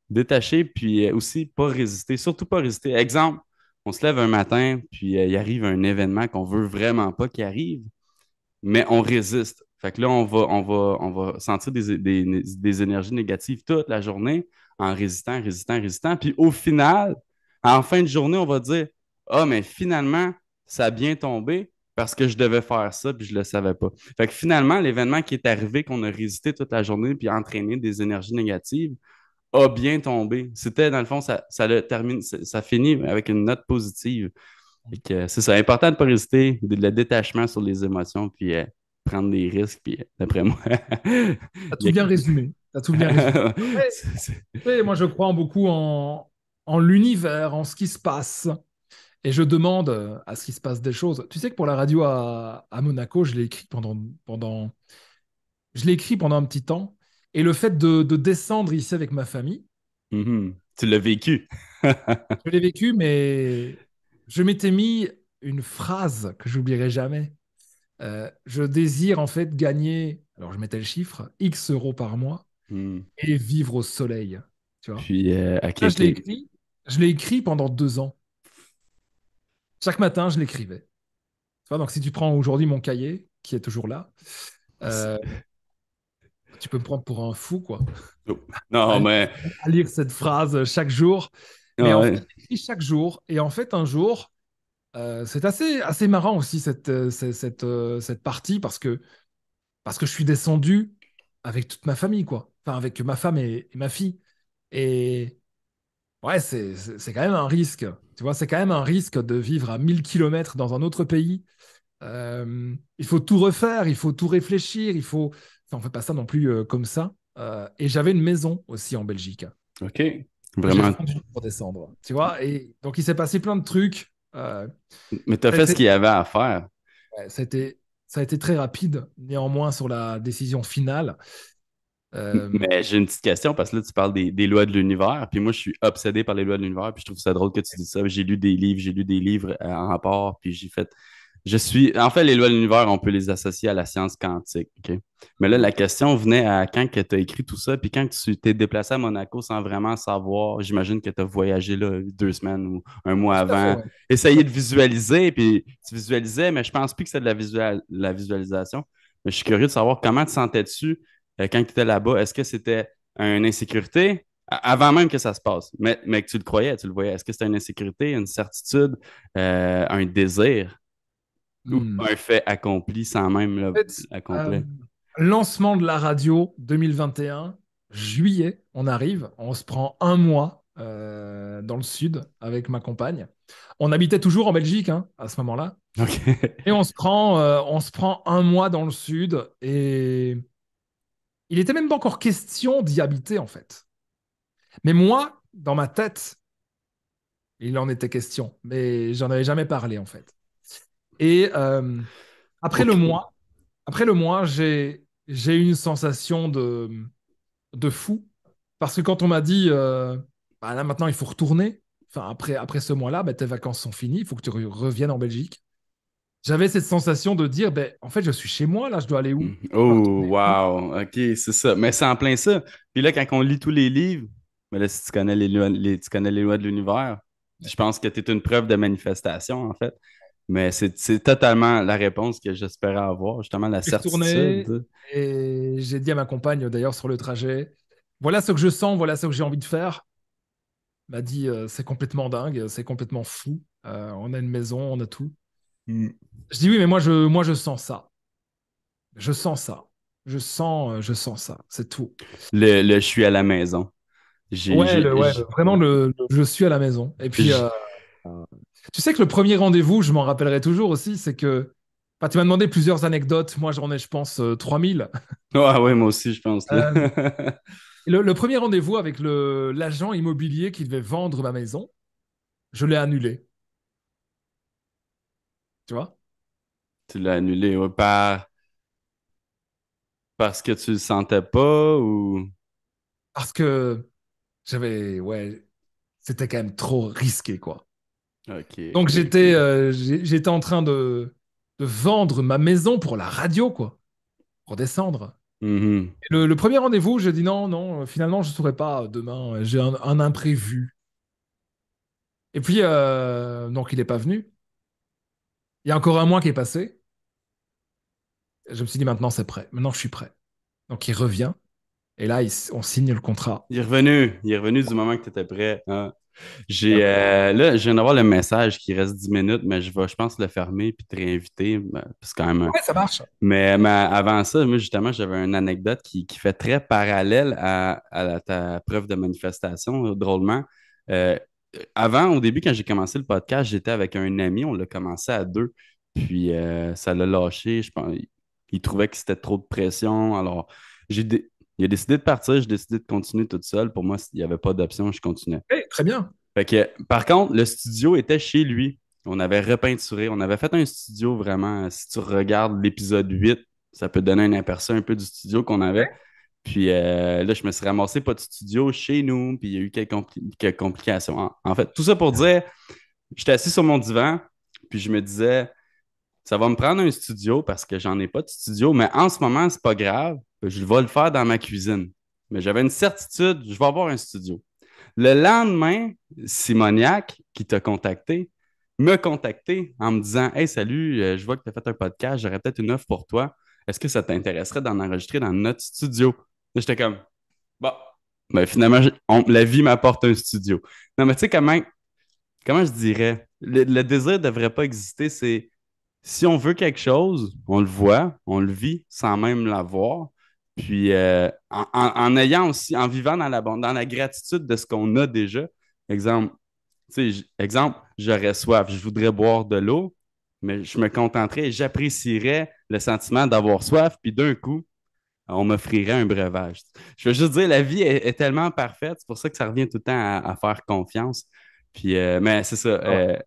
Détacher, puis aussi pas résister. Surtout pas résister. Exemple, on se lève un matin, puis il arrive un événement qu'on veut vraiment pas qu'il arrive, mais on résiste. Fait que là, on va sentir des énergies négatives toute la journée en résistant, résistant, résistant. Puis au final, en fin de journée, on va dire, ah, mais finalement, ça a bien tombé parce que je devais faire ça, puis je le savais pas. Fait que finalement, l'événement qui est arrivé, qu'on a résisté toute la journée, puis entraîné des énergies négatives, a bien tombé. C'était, dans le fond, ça finit avec une note positive. Et que c'est ça, important de ne pas résister, le détachement sur les émotions, puis prendre des risques, puis d'après moi, T'as il y tout bien résumé. T'as tout bien résumé. Après, moi, je crois beaucoup en l'univers, en ce qui se passe. Et je demande à ce qu'il se passe des choses. Tu sais que pour la radio à Monaco, je l'ai écrit pendant un petit temps. Et le fait de descendre ici avec ma famille, Mhm. Tu l'as vécu. je l'ai vécu, mais je m'étais mis une phrase que j'oublierai jamais. Je désire en fait gagner, alors je mettais le chiffre, X euros par mois Hmm. et vivre au soleil. Tu vois? Puis, OK, Ça, OK. je l'ai écrit pendant 2 ans. Chaque matin, je l'écrivais. Tu vois, donc si tu prends aujourd'hui mon cahier, qui est toujours là, euh, tu peux me prendre pour un fou, quoi, Oh. Non, à, mais. à lire cette phrase chaque jour. Mais Ah en fait, ouais. j'écris chaque jour. Et en fait, un jour, c'est assez marrant aussi cette partie parce que je suis descendu avec toute ma famille, quoi. Enfin, avec ma femme et ma fille. Et ouais, c'est quand même un risque. Tu vois, c'est quand même un risque de vivre à 1000 kilomètres dans un autre pays. Il faut tout refaire, il faut tout réfléchir, il faut. Enfin, on fait pas ça non plus comme ça. Et j'avais une maison aussi en Belgique OK. que j'ai Vraiment. vendue pour descendre. Tu vois, et donc il s'est passé plein de trucs. Mais tu as Ça a fait ce été, qu'il y avait à faire. ouais, ça a été très rapide, néanmoins, sur la décision finale. Euh, Mais j'ai une petite question parce que là, tu parles des lois de l'univers. Puis moi, je suis obsédé par les lois de l'univers. Puis je trouve ça drôle que tu dis ça. J'ai lu des livres en rapport. Puis j'ai fait. En fait, les lois de l'univers, on peut les associer à la science quantique. OK? Mais là, la question venait à quand que tu as écrit tout ça. Puis quand tu t'es déplacé à Monaco sans vraiment savoir, j'imagine que tu as voyagé là 2 semaines ou un mois Tout à fait, avant. ouais. Tout Essayer à de fait. visualiser. Puis tu visualisais, mais je pense plus que c'est de la visualisation. Mais je suis curieux de savoir comment tu sentais-tu quand tu étais là-bas, est-ce que c'était une insécurité avant même que ça se passe, mais que tu le croyais, tu le voyais? Est-ce que c'était une insécurité, une certitude, un désir ou Hmm. un fait accompli sans même En fait, l'accomplir? lancement de la radio 2021, juillet, on arrive, on se prend un mois dans le sud avec ma compagne. On habitait toujours en Belgique hein, à ce moment-là. OK. Et on se prend un mois dans le sud et il était même pas encore question d'y habiter en fait. Mais moi, dans ma tête, il en était question, mais j'en avais jamais parlé en fait. Et après le OK. mois, après le mois, j'ai eu une sensation de fou parce que quand on m'a dit bah là maintenant il faut retourner, enfin après ce mois-là, bah, tes vacances sont finies, il faut que tu reviennes en Belgique. J'avais cette sensation de dire ben en fait je suis chez moi là, je dois aller où? Je dois Oh, retourner où? wow. OK, c'est ça. Mais c'est en plein ça. Puis là, quand on lit tous les livres, mais là, si tu connais tu connais les lois de l'univers, je pense que tu es une preuve de manifestation, en fait. Mais c'est totalement la réponse que j'espérais avoir, justement, la Je suis retourné certitude. et j'ai dit à ma compagne d'ailleurs sur le trajet, voilà ce que je sens, voilà ce que j'ai envie de faire. Elle m'a dit c'est complètement dingue, c'est complètement fou. On a une maison, on a tout. Mm. Je dis oui, mais moi je sens ça. Je sens ça. Je sens ça. C'est tout. Je suis à la maison. J'ai, j'ai, Vraiment je suis à la maison. Et puis, j'- tu sais que le premier rendez-vous, je m'en rappellerai toujours aussi, c'est que enfin, tu m'as demandé plusieurs anecdotes. Moi, j'en ai, je pense, 3000. Ouais, ouais, moi aussi, je pense, là. Euh, le premier rendez-vous avec l'agent immobilier qui devait vendre ma maison, je l'ai annulé. Tu vois? Tu l'as annulé, ouais, parce que tu le sentais pas ou... Parce que ouais, c'était quand même trop risqué, quoi. Ok, Donc ok, ok. j'étais en train de vendre ma maison pour la radio, quoi, pour descendre. Mhm. Et le premier rendez-vous, j'ai dit non, non, finalement, je ne saurais pas demain, j'ai un imprévu. Et puis, donc, il n'est pas venu. Il y a encore un mois qui est passé. Je me suis dit, maintenant, c'est prêt. Maintenant, je suis prêt. Donc, il revient. Et là, on signe le contrat. Il est revenu du moment que tu étais prêt, hein. Là, je viens d'avoir le message qui reste 10 minutes, mais je pense, le fermer puis te réinviter. Ben, c'est quand même. Ouais, ça marche. Mais avant ça, moi, justement, j'avais une anecdote qui fait très parallèle ta preuve de manifestation, drôlement. Euh, Avant, au début, quand j'ai commencé le podcast, j'étais avec un ami, on l'a commencé à deux, puis ça l'a lâché. Je pense, il trouvait que c'était trop de pression. Alors, j'ai dé- il a décidé de partir, j'ai décidé de continuer toute seule. Pour moi, il n'y avait pas d'option, je continuais. Très bien. Fait que, par contre, le studio était chez lui. On avait repeinturé, on avait fait un studio vraiment. Si tu regardes l'épisode 8, ça peut donner un aperçu un peu du studio qu'on avait. Puis là, je me suis ramassé pas de studio chez nous, puis il y a eu quelques complications. En fait, tout ça pour dire, j'étais assis sur mon divan, puis je me disais, ça va me prendre un studio parce que j'en ai pas de studio, mais en ce moment, c'est pas grave, je vais le faire dans ma cuisine. Mais j'avais une certitude, je vais avoir un studio. Le lendemain, Simoniac, qui t'a contacté, me contacté en me disant: Hey, salut, je vois que tu as fait un podcast, j'aurais peut-être une offre pour toi. Est-ce que ça t'intéresserait d'en enregistrer dans notre studio? Là, j'étais comme: Bon, ben, finalement, la vie m'apporte un studio. Non, mais tu sais, comment je dirais? Le désir ne devrait pas exister. C'est si on veut quelque chose, on le voit, on le vit sans même l'avoir. Puis en ayant aussi, en vivant dans la gratitude de ce qu'on a déjà. Exemple, exemple, j'aurais soif, je voudrais boire de l'eau, mais je me contenterais, j'apprécierais le sentiment d'avoir soif, puis d'un coup, on m'offrirait un breuvage. Je veux juste dire, la vie est tellement parfaite, c'est pour ça que ça revient tout le temps à faire confiance. Puis, mais c'est ça, Ah ouais.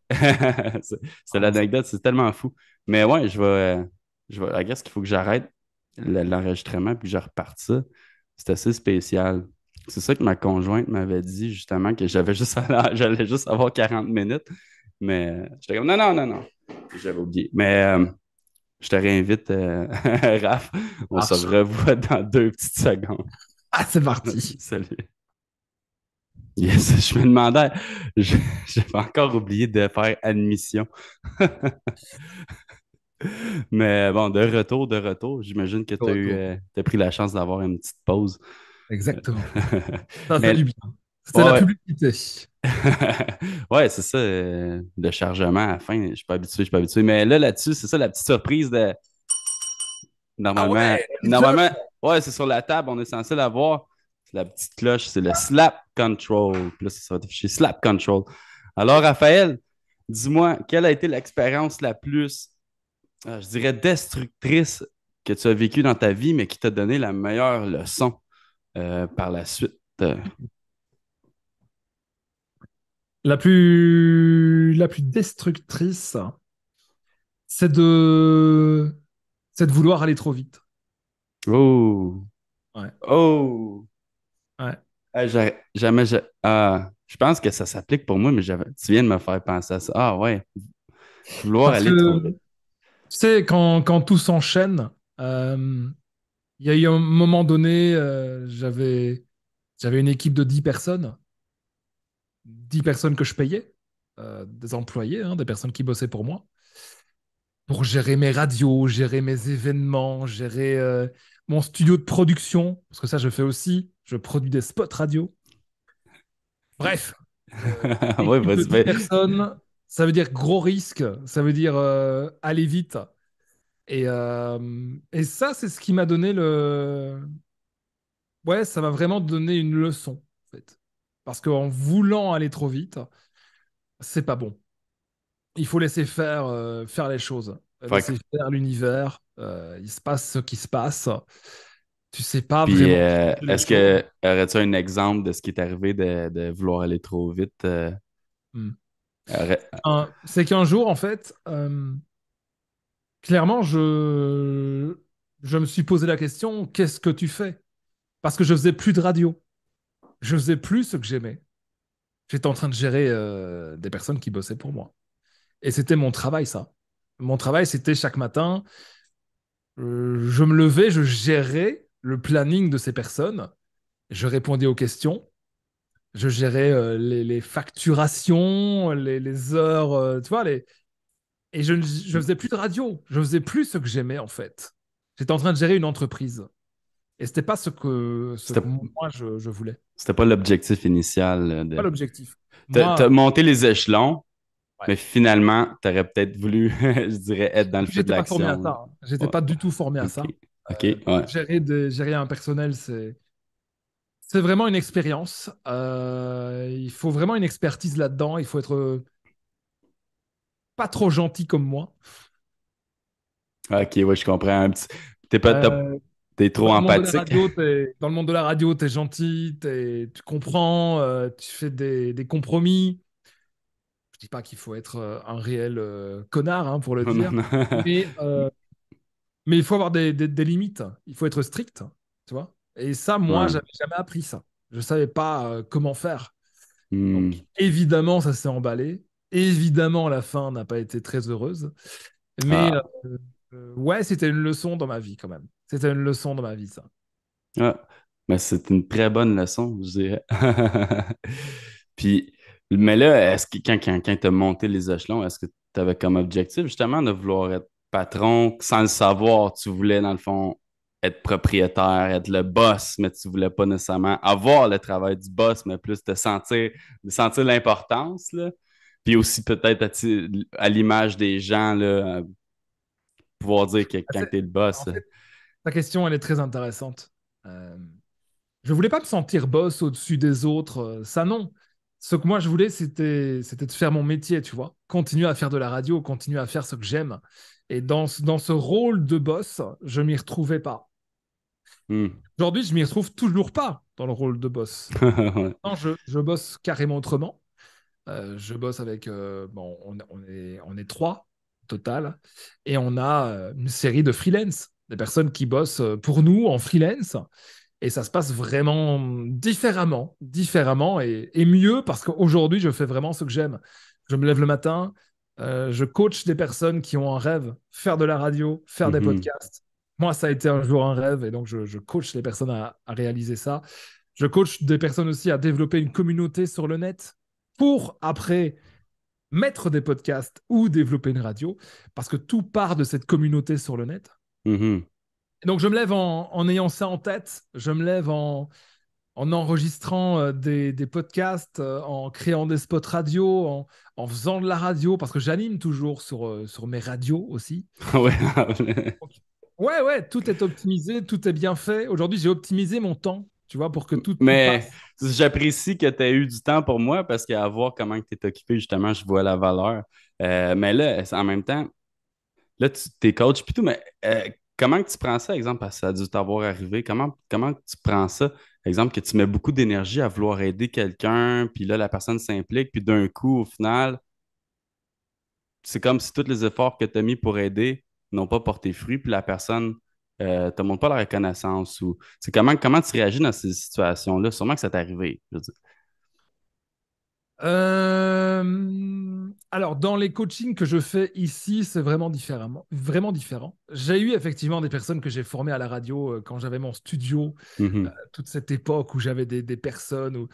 c'est l'anecdote, c'est tellement fou. Mais ouais, I guess qu'il faut que j'arrête l'enregistrement puis que je reparte ça. C'est assez spécial. C'est ça que ma conjointe m'avait dit, justement, que j'allais juste avoir 40 minutes. Mais j'étais comme, non, non, non, non. J'avais oublié. Mais je te réinvite, Raph. On se Marche. revoit dans 2 petites secondes. Ah, c'est parti. Salut. Yes, je me demandais, je- j'avais encore oublié de faire admission. Mais bon, de retour, j'imagine que De retour. t'as pris la chance d'avoir une petite pause. Exactement. Ça fait du Mais bien. C'est la ouais, publicité. ouais, c'est ça, le chargement à la fin, je suis pas habitué. Mais là-dessus, c'est ça la petite surprise de Ah normalement, ouais, la petite cloche. normalement, ouais, c'est sur la table, on est censé l'avoir. C'est la petite cloche, c'est le slap control. Puis là, ça va afficher slap control. Alors, Raphaël, dis-moi, quelle a été l'expérience la plus, je dirais, destructrice que tu as vécue dans ta vie, mais qui t'a donné la meilleure leçon par la suite? La plus destructrice, c'est c'est de vouloir aller trop vite. Oh, Ouais. oh, Ouais. ah, je pense que ça s'applique pour moi, mais tu viens de me faire penser à ça. Ah ouais, vouloir Parce aller trop que, vite. tu sais, quand tout s'enchaîne, il y a eu un moment donné, j'avais une équipe de 10 personnes, 10 personnes que je payais, des employés, hein, des personnes qui bossaient pour moi, pour gérer mes radios, gérer mes événements, gérer mon studio de production, parce que ça, je fais aussi, je produis des spots radio. Bref, Ouais, équipe de vas-y, 10 personnes, ça veut dire gros risque, ça veut dire aller vite. Et ça, c'est ce qui m'a donné le... Ouais, ça m'a vraiment donné une leçon, en fait. Parce qu'en voulant aller trop vite, c'est pas bon. Il faut laisser faire les choses, Fait que- laisser faire l'univers. Il se passe ce qui se passe. Tu sais pas Puis, vraiment changer les est-ce choses. que aurais-tu un exemple de ce qui est arrivé de vouloir aller trop vite? Hmm. Aurais- C'est qu'un jour, en fait, clairement, je me suis posé la question, qu'est-ce que tu fais? Parce que je faisais plus de radio. Je faisais plus ce que j'aimais. J'étais en train de gérer des personnes qui bossaient pour moi. Et c'était mon travail, ça. Mon travail, c'était chaque matin, je me levais, je gérais le planning de ces personnes, je répondais aux questions, je gérais les facturations, les heures, tu vois, et je faisais plus de radio, je faisais plus ce que j'aimais en fait. J'étais en train de gérer une entreprise. Et c'était pas ce que C'était moi je voulais. c'était pas l'objectif initial Pas de. l'objectif. T'as Moi, monté les échelons, ouais. mais finalement, t'aurais peut-être voulu, je dirais, être dans Et le puis feu de j'étais pas formé à l'action, là. ça, hein. J'étais Ouais. pas du tout formé à OK. ça. OK. Ouais. Gérer un personnel, c'est vraiment une expérience. Il faut vraiment une expertise là-dedans. Il faut être pas trop gentil comme moi. OK, ouais, je comprends un petit. T'es pas, Euh, t'es trop Dans le monde de la empathique. radio, t'es gentil, tu comprends, tu fais des compromis. Je dis pas qu'il faut être un réel connard, hein, pour le Non, non, dire, non. mais, euh, mais il faut avoir des limites. Il faut être strict, tu vois. Et ça, moi, Ouais. j'avais jamais appris ça. Je savais pas comment faire. Donc, Hmm. évidemment, ça s'est emballé. Évidemment, la fin n'a pas été très heureuse. Mais Ah. ouais, c'était une leçon dans ma vie quand même. C'était une leçon dans ma vie, ça. Ah. Mais c'est une très bonne leçon, je dirais. Puis, mais là, est-ce que quand tu as monté les échelons, est-ce que tu avais comme objectif justement de vouloir être patron sans le savoir? Tu voulais, dans le fond, être propriétaire, être le boss, mais tu voulais pas nécessairement avoir le travail du boss, mais plus de sentir l'importance, là. Puis aussi peut-être à l'image des gens, là, pouvoir dire que Ah, quand tu es le boss. En fait, ta question, elle est très intéressante. Euh, je voulais pas me sentir boss au-dessus des autres. Ça, non. Ce que moi, je voulais, c'était de faire mon métier, tu vois. Continuer à faire de la radio, continuer à faire ce que j'aime. Et dans ce rôle de boss, je m'y retrouvais pas. Hmm. Aujourd'hui, je m'y retrouve toujours pas dans le rôle de boss. Ouais. Non, je bosse carrément autrement. Je bosse avec, bon, on est trois au total, et on a une série de freelance, des personnes qui bossent pour nous en freelance, et ça se passe vraiment différemment et mieux parce qu'aujourd'hui, je fais vraiment ce que j'aime. Je me lève le matin, je coach des personnes qui ont un rêve, faire de la radio, faire des Mhm. podcasts. Moi, ça a été un jour un rêve, et donc je coach les personnes à réaliser ça. Je coach des personnes aussi à développer une communauté sur le net pour après mettre des podcasts ou développer une radio, parce que tout part de cette communauté sur le net. Mhm. Et donc je me lève en ayant ça en tête, je me lève en enregistrant des podcasts, en créant des spots radio, en faisant de la radio, parce que j'anime toujours sur mes radios aussi. Ouais. Donc, ouais, ouais, tout est optimisé, tout est bien fait. Aujourd'hui, j'ai optimisé mon temps, tu vois, pour que tout Mais passe. j'apprécie que tu aies eu du temps pour moi parce qu'à voir comment tu es occupé, justement, je vois la valeur. Mais là, en même temps, là, tu t'es coach puis tout, mais comment que tu prends ça, exemple, parce que ça a dû t'avoir arrivé, comment que tu prends ça, exemple, que tu mets beaucoup d'énergie à vouloir aider quelqu'un, puis là, la personne s'implique, puis d'un coup, au final, c'est comme si tous les efforts que tu as mis pour aider n'ont pas porté fruit, puis la personne te montre pas la reconnaissance ou c'est comment tu réagis dans ces situations-là? Sûrement que ça t'est arrivé, je veux dire. Alors, dans les coachings que je fais ici, c'est vraiment différemment, vraiment différent. J'ai eu effectivement des personnes que j'ai formées à la radio quand j'avais mon studio, Mhm. toute cette époque où j'avais des personnes.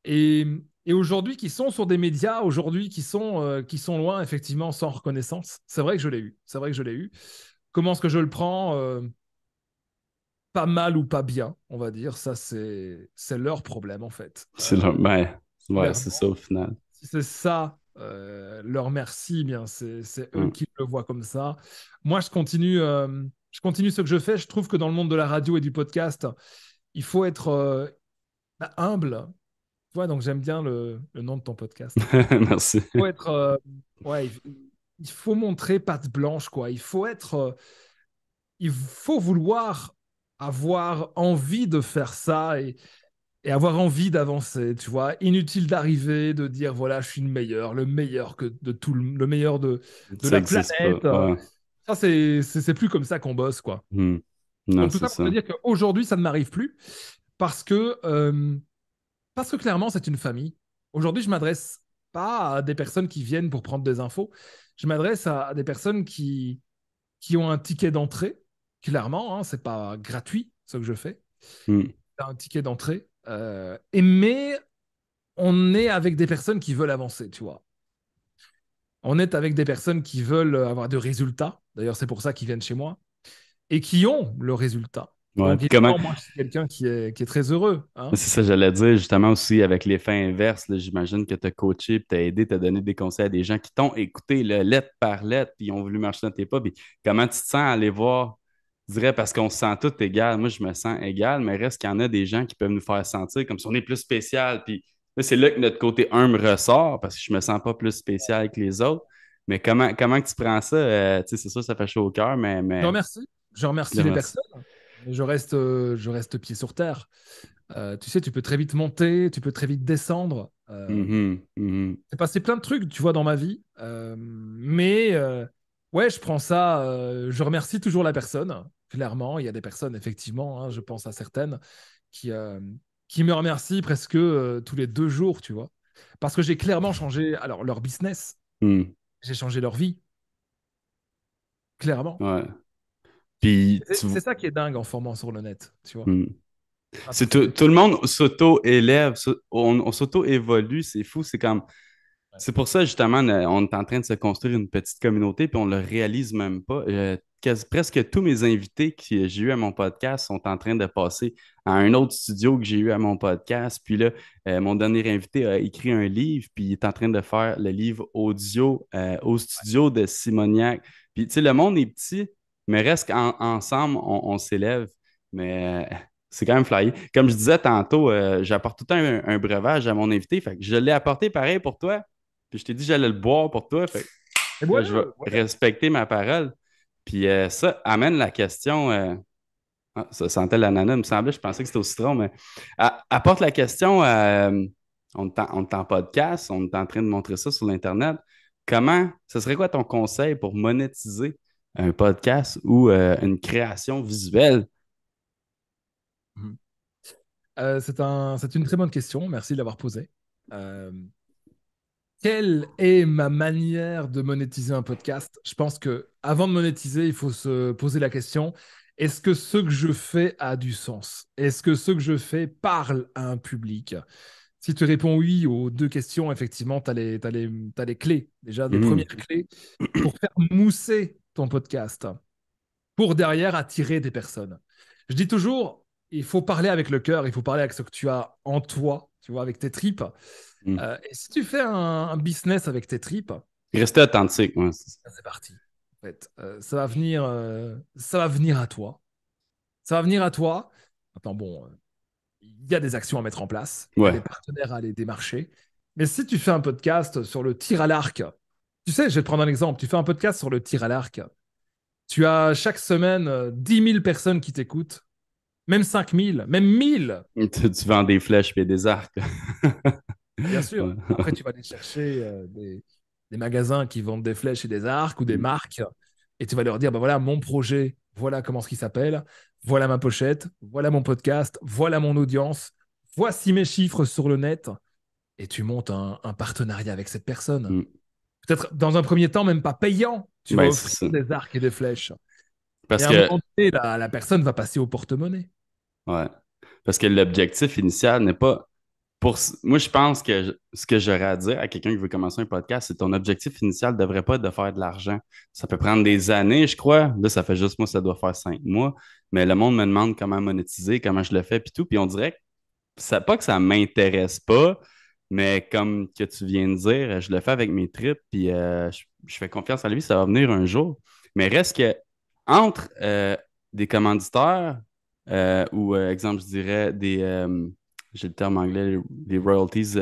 Et, et aujourd'hui, qui sont sur des médias, aujourd'hui, qui sont loin, effectivement, sans reconnaissance. C'est vrai que je l'ai eu. C'est vrai que je l'ai eu. Comment est-ce que je le prends? Pas mal ou pas bien, on va dire. Ça, c'est leur problème, en fait. C'est là, ben, ouais, c'est Clairement. ça au final. Si c'est ça, leur merci, eh bien c'est eux Hum. qui le voient comme ça. Moi, je continue ce que je fais. Je trouve que dans le monde de la radio et du podcast, il faut être humble, vois, donc j'aime bien le nom de ton podcast. Merci. Il faut être, ouais, il faut montrer patte blanche, quoi. Il faut vouloir avoir envie de faire ça et avoir envie d'avancer, tu vois. Inutile d'arriver, de dire, voilà, je suis le meilleur que de tout, le meilleur de Ça la existe pas. planète. Ouais. Ça, c'est plus comme ça qu'on bosse, quoi. Hmm. Non, Donc tout c'est ça pour te ça. dire qu'aujourd'hui, ça ne m'arrive plus parce que, euh, parce que clairement, c'est une famille. Aujourd'hui, je m'adresse pas à des personnes qui viennent pour prendre des infos. Je m'adresse à des personnes qui ont un ticket d'entrée. Clairement, hein, c'est pas gratuit ce que je fais. Hmm. C'est un ticket d'entrée. Mais on est avec des personnes qui veulent avancer, tu vois. On est avec des personnes qui veulent avoir de résultats. D'ailleurs, c'est pour ça qu'ils viennent chez moi et qui ont le résultat. Ouais. Donc, Puis comment, évidemment, moi, je suis quelqu'un qui est très heureux, mais hein. c'est ça, j'allais dire justement aussi avec l'effet inverse. Là, j'imagine que tu as coaché, tu as aidé, tu as donné des conseils à des gens qui t'ont écouté là, lettre par lettre, puis ils ont voulu marcher dans tes pas. Puis comment tu te sens à aller voir, je dirais, parce qu'on se sent tous égal. Moi, je me sens égal, mais reste qu'il y en a des gens qui peuvent nous faire sentir comme si on est plus spécial. Puis là, c'est là que notre côté humble ressort, parce que je me sens pas plus spécial que les autres. Mais comment que tu prends ça? Tu sais, c'est sûr, ça fait chaud au cœur, Je mais remercie. Je remercie là, les merci. personnes. Mais je reste pied sur terre. Tu sais, tu peux très vite monter, tu peux très vite descendre. Mhm, mhm, C'est passé plein de trucs, tu vois, dans ma vie. Ouais, je prends ça. Je remercie toujours la personne. Clairement, il y a des personnes, effectivement, hein, je pense à certaines, qui, euh, qui me remercient presque tous les 2 jours, tu vois. Parce que j'ai clairement changé, alors, leur business, mhm. j'ai changé leur vie, clairement. Ouais. Puis C'est ça qui est dingue en formant sur le net, tu vois. hmm. À C'est tous ces tout, détails. tout le monde s'auto-élève, on s'auto-évolue, c'est fou. Ouais. C'est pour ça, justement, on est en train de se construire une petite communauté, puis on le réalise même pas. Presque tous mes invités que j'ai eu à mon podcast sont en train de passer à un autre studio que j'ai eu à mon podcast. Puis là, mon dernier invité a écrit un livre, puis il est en train de faire le livre audio au studio de Simoniac. Puis, tu sais, le monde est petit, mais reste qu'ensemble, on s'élève. Mais c'est quand même flyé. Comme je disais tantôt, j'apporte tout le temps un breuvage à mon invité. Fait que je l'ai apporté pareil pour toi. Puis je t'ai dit que j'allais le boire pour toi. Fait que Et là, voilà, je vais voilà. respecter ma parole. Puis ça amène la question. Ça sentait l'ananas, il me semblait, je pensais que c'était au citron, mais apporte la question. On est en podcast, on est en train de montrer ça sur l'Internet. Ce serait quoi ton conseil pour monétiser un podcast ou une création visuelle? Mhm. C'est une très bonne question. Merci de l'avoir posée. Euh, Quelle est ma manière de monétiser un podcast? Je pense que avant de monétiser, il faut se poser la question, est-ce que ce que je fais a du sens? Est-ce que ce que je fais parle à un public? Si tu réponds oui aux deux questions, effectivement, t'as les clés, déjà des premières Mhm. clés pour faire mousser ton podcast, pour derrière attirer des personnes. Je dis toujours, il faut parler avec le cœur, il faut parler avec ce que tu as en toi, tu vois, avec tes tripes. Mhm. Et si tu fais un business avec tes tripes, Rester authentique, ouais, c'est ça. c'est parti. En fait, ça va venir à toi. Ça va venir à toi. Attends, bon, il y a des actions à mettre en place, il y a des Ouais. partenaires à aller démarcher. Mais si tu fais un podcast sur le tir à l'arc, tu sais, je vais te prendre un exemple. Tu fais un podcast sur le tir à l'arc. Tu as chaque semaine 10 000 personnes qui t'écoutent, même 5 000, même 1 000. Tu vends des flèches et des arcs. Bien sûr. Ouais. Après, tu vas aller chercher des magasins qui vendent des flèches et des arcs ou des marques et tu vas leur dire, bah voilà mon projet, voilà comment ce qu'il s'appelle, voilà ma pochette, voilà mon podcast, voilà mon audience, voici mes chiffres sur le net et tu montes un partenariat avec cette personne. Mm. Peut-être dans un premier temps, même pas payant. Tu vas Ben, c'est offrir ça. des arcs et des flèches. Et Parce à un que, moment donné, la personne va passer au porte-monnaie. ouais. Parce que l'objectif initial n'est pas moi, je pense que ce que j'aurais à dire à quelqu'un qui veut commencer un podcast, c'est ton objectif initial ne devrait pas être de faire de l'argent. Ça peut prendre des années, je crois. Là, ça fait juste moi, ça doit faire 5 mois. Mais le monde me demande comment monétiser, comment je le fais, puis tout. Puis on dirait que pas que ça m'intéresse pas, mais comme que tu viens de dire, je le fais avec mes tripes, puis je fais confiance à lui, ça va venir un jour. Mais reste que entre des commanditaires ou, exemple, je dirais j'ai le terme anglais, les royalties,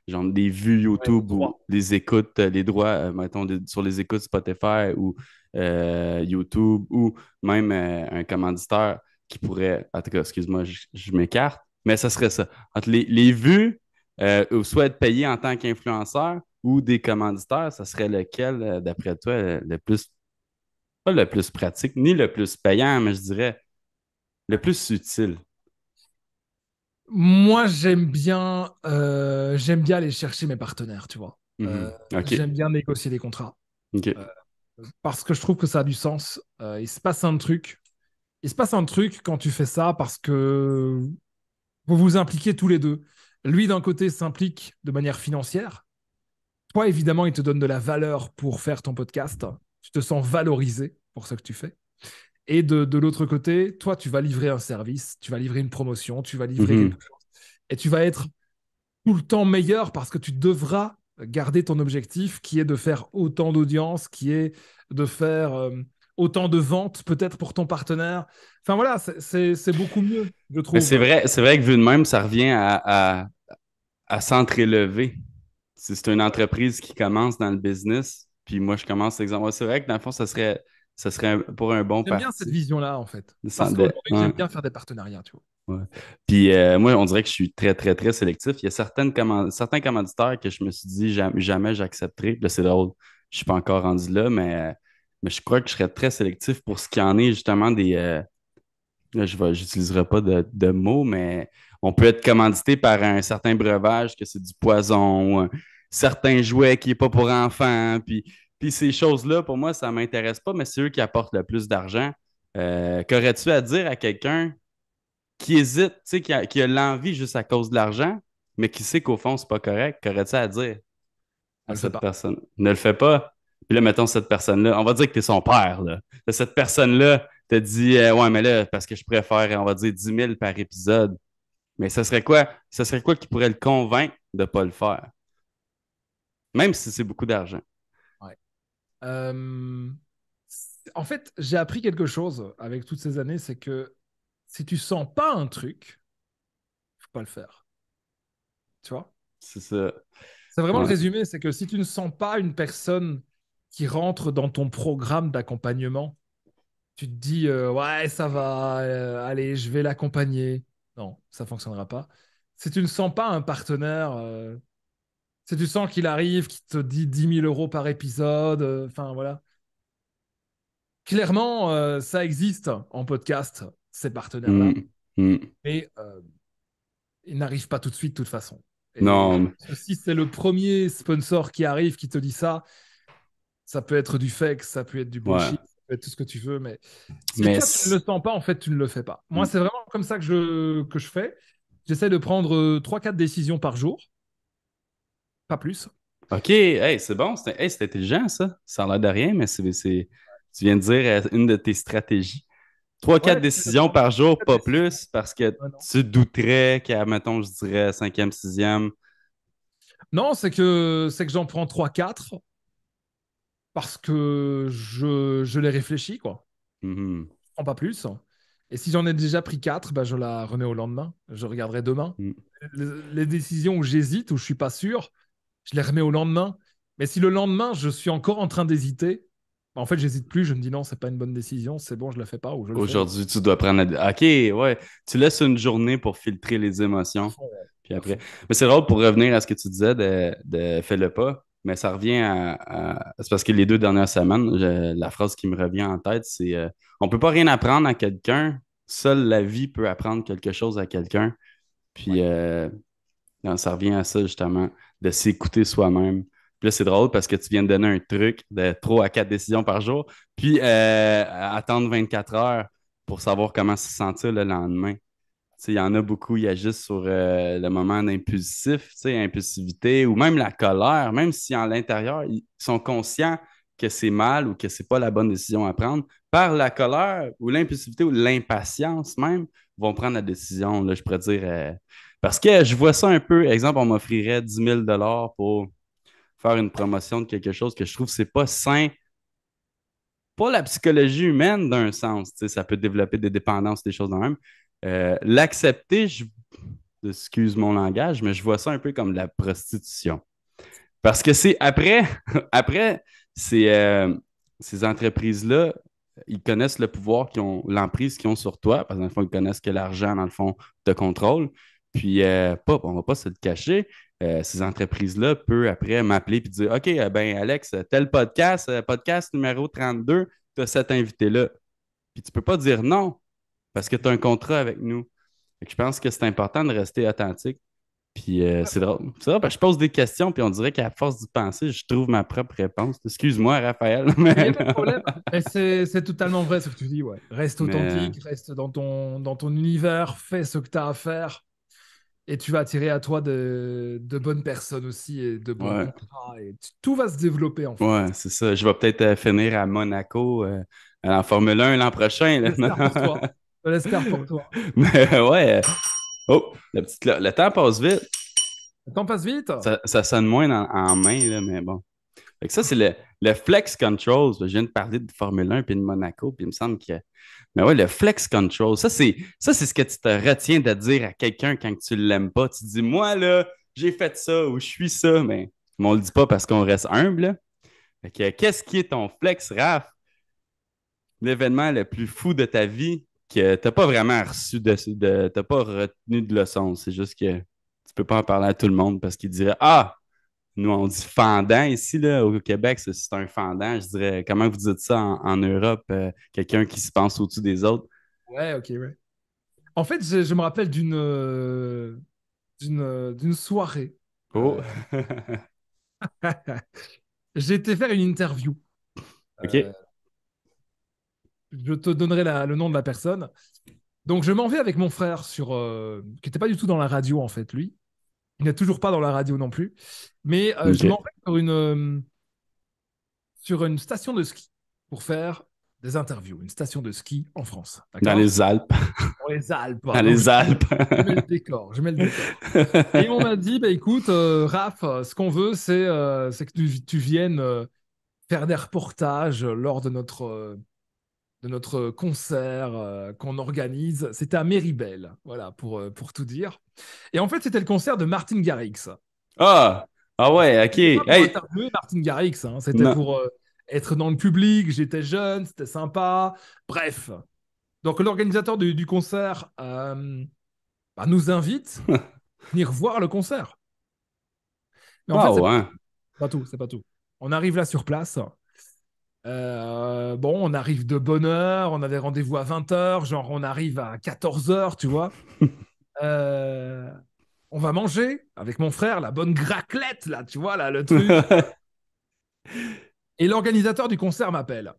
genre des vues Ouais, les YouTube ou droits. des écoutes, les droits, mettons, sur les écoutes Spotify ou YouTube ou même un commanditaire qui pourrait, en tout cas, excuse-moi, je m'écarte, mais ça serait ça. Entre les vues, ou soit être payé en tant qu'influenceur ou des commanditaires, ça serait lequel, d'après toi, le plus, pas le plus pratique, ni le plus payant, mais je dirais le plus utile. Moi, j'aime bien aller chercher mes partenaires, tu vois. Mhm. OK. J'aime bien négocier des contrats OK. euh, parce que je trouve que ça a du sens. Il se passe un truc. Il se passe un truc quand tu fais ça parce que vous vous impliquez tous les deux. Lui, d'un côté, s'implique de manière financière. Toi, évidemment, il te donne de la valeur pour faire ton podcast. Tu te sens valorisé pour ce que tu fais. Et de l'autre côté, toi, tu vas livrer un service, tu vas livrer une promotion, tu vas livrer quelque Mhm. chose. Et tu vas être tout le temps meilleur parce que tu devras garder ton objectif qui est de faire autant d'audience, qui est de faire autant de ventes peut-être pour ton partenaire. Enfin voilà, c'est beaucoup mieux, je Mais trouve. c'est vrai que vu de même, ça revient à s'entreélever. Si c'est une entreprise qui commence dans le business, puis moi je commence, exemple, ouais, c'est vrai que dans le fond, ça serait pour un bon J'aime bien cette parti. vision-là, en fait. de Parce s'en- de- qu'aujourd'hui, ouais, j'aime bien faire des partenariats, tu vois. ouais. Puis moi, on dirait que je suis très, très, très sélectif. Il y a certains commanditaires que je me suis dit jamais j'accepterai. Puis là, c'est drôle. Je suis pas encore rendu là, mais je crois que je serais très sélectif pour ce qui en est justement des, là, j'utiliserai pas de mots, mais on peut être commandité par un certain breuvage que c'est du poison, ou un certain jouet qui est pas pour enfants. Puis ces choses-là, pour moi, ça m'intéresse pas, mais c'est eux qui apportent le plus d'argent. Qu'aurais-tu à dire à quelqu'un qui hésite, tu sais, qui a l'envie juste à cause de l'argent, mais qui sait qu'au fond, c'est pas correct? Qu'aurais-tu à dire Ne à le fais cette pas. personne? Ne le fais pas. Puis là, mettons cette personne-là, on va dire que tu es son père, là. Là, cette personne-là te dit, ouais, mais là, parce que je préfère, on va dire, 10 000 par épisode. Mais ça serait quoi? Ça serait quoi qui pourrait le convaincre de ne pas le faire? Même si c'est beaucoup d'argent. Ouais. Euh, En fait, j'ai appris quelque chose avec toutes ces années, c'est que si tu sens pas un truc, faut pas le faire. Tu vois? C'est ça. C'est vraiment le Ouais. résumé, c'est que si tu ne sens pas une personne qui rentre dans ton programme d'accompagnement, tu te dis ouais, ça va, allez, je vais l'accompagner. Non, ça fonctionnera pas. Si tu ne sens pas un partenaire, si tu sens qu'il arrive, qu'il te dit 10 000 € par épisode, enfin voilà. Clairement, ça existe en podcast, ces partenaires-là, Mm. Mm. mais ils n'arrivent pas tout de suite, de toute façon. Et Non, si c'est le premier sponsor qui arrive, qui te dit ça, ça peut être du fake, ça peut être du ouais. bullshit, ça peut être tout ce que tu veux, mais si Mais toi, tu ne le sens pas, en fait, tu ne le fais pas. Moi, mm. c'est vraiment comme ça que je fais. J'essaie de prendre 3-4 décisions par jour, pas plus. OK, hey, c'est bon, c'est intelligent ça. Ça a l'air de rien, mais tu viens de dire une de tes stratégies. Trois, quatre Ouais, j'essaie de décisions prendre par jour, 4 pas décisions. plus, parce que Ouais, non. tu douterais qu'à, mettons, je dirais cinquième, sixième. Non, c'est que j'en prends 3-4 parce que je les réfléchis, quoi. Mhm. Je prends pas plus. Et si j'en ai déjà pris 4, bah, je la remets au lendemain. Je regarderai demain. Mhm. Les décisions où j'hésite, où je suis pas sûr, je les remets au lendemain. Mais si le lendemain, je suis encore en train d'hésiter, bah, en fait, j'hésite plus. Je me dis non, c'est pas une bonne décision. C'est bon, je le fais pas ou je le fais. Aujourd'hui, tu dois prendre OK, ouais. Tu laisses une journée pour filtrer les À émotions. fond, ouais. Puis À après. fond. Mais c'est drôle pour revenir à ce que tu disais de fais-le pas. Mais ça revient c'est parce que les 2 dernières semaines, la phrase qui me revient en tête, c'est on peut pas rien apprendre à quelqu'un. Seule la vie peut apprendre quelque chose à quelqu'un. Puis Ouais. non, ça revient à ça, justement, de s'écouter soi-même. Puis là, c'est drôle parce que tu viens de donner un truc de 3 à 4 décisions par jour, puis attendre 24 heures pour savoir comment se sentir le lendemain. Tu sais, il y en a beaucoup, ils agissent sur le moment d'impulsif, tu sais, impulsivité, ou même la colère, même si à l'intérieur, ils sont conscients que c'est mal ou que c'est pas la bonne décision à prendre. Par la colère ou l'impulsivité ou l'impatience même, vont prendre la décision, là, je pourrais dire. Parce que je vois ça un peu, exemple, on m'offrirait 10 000 $ pour faire une promotion de quelque chose que je trouve que c'est pas sain pour la psychologie humaine d'un sens. Tu sais, ça peut développer des dépendances, des choses de même. L'accepter, excuse mon langage, mais je vois ça un peu comme de la prostitution. Parce que c'est après, après ces entreprises-là, ils connaissent le pouvoir qu'ils ont, l'emprise qu'ils ont sur toi, parce que dans le fond, ils connaissent que l'argent, dans le fond, te contrôle. Puis, on va pas se le cacher, ces entreprises-là peuvent après m'appeler et dire OK, ben Alex, tel podcast, podcast numéro 32, tu as cet invité-là. Puis tu peux pas dire non parce que tu as un contrat avec nous. Fait que je pense que c'est important de rester authentique. Puis c'est drôle. C'est drôle parce que je pose des questions, puis on dirait qu'à force d'y penser, je trouve ma propre réponse. Excuse-moi, Raphaël, Il n'y mais, a pas de problème. Et c'est totalement vrai ce que tu dis, ouais. Reste mais authentique, reste dans ton univers, fais ce que tu as à faire. Et tu vas attirer à toi de bonnes personnes aussi et de bons ouais, contrats. Et tout va se développer en fait. ouais, c'est ça. Je vais peut-être finir à Monaco en Formule 1 l'an prochain, là. J'espère pour toi. Je l'espère pour toi. Mais ouais. Oh, le temps passe vite. Le temps passe vite. Ça sonne moins en main, là, mais bon. Fait que ça, c'est le flex control. Je viens de parler de Formule 1 puis de Monaco, puis il me semble que. Mais ouais, le flex control, ça, c'est ce que tu te retiens de dire à quelqu'un quand tu l'aimes pas. Tu dis, moi, là, j'ai fait ça ou je suis ça, mais on le dit pas parce qu'on reste humble, là. Fait que, qu'est-ce qui est ton flex, Raph? L'événement le plus fou de ta vie que t'as pas vraiment reçu t'as pas retenu de leçon. C'est juste que tu peux pas en parler à tout le monde parce qu'ils diraient, ah! Nous, on dit fendant ici, là, au Québec, c'est un fendant. Je dirais, comment vous dites ça en Europe, quelqu'un qui se pense au-dessus des autres? Ouais, ok, ouais. En fait, je me rappelle d'une soirée. Oh, J'ai été faire une interview. Euh, OK. je te donnerai le nom de la personne. Donc, je m'en vais avec mon frère qui n'était pas du tout dans la radio, en fait, lui. Il n'est toujours pas dans la radio non plus. Mais je m'en OK. vais sur une station de ski pour faire des interviews. Une station de ski en France. Dans D'accord? les Alpes. Dans les Alpes. Dans Donc, les Alpes. je mets le décor. Je mets le décor. Et on m'a dit, bah, écoute, Raph, ce qu'on veut, c'est que tu viennes faire des reportages lors de notre concert qu'on organise. C'était à Méribel, voilà, pour tout dire. Et en fait, c'était le concert de Martin Garrix. Ah! Ah ouais, OK. C'était pas pour Hey! interviewer Martin Garrix, hein, c'était Non. pour être dans le public. J'étais jeune, c'était sympa. Bref. Donc, l'organisateur du concert bah, nous invite à venir voir le concert. Mais en fait, Wow, hein? c'est pas tout, c'est pas tout. On arrive là sur place. Bon, on arrive de bonne heure, on avait rendez-vous à 20 heures, genre on arrive à 14 heures, tu vois. Euh, on va manger avec mon frère, la bonne raclette, là, tu vois, là, le truc. Et l'organisateur du concert m'appelle.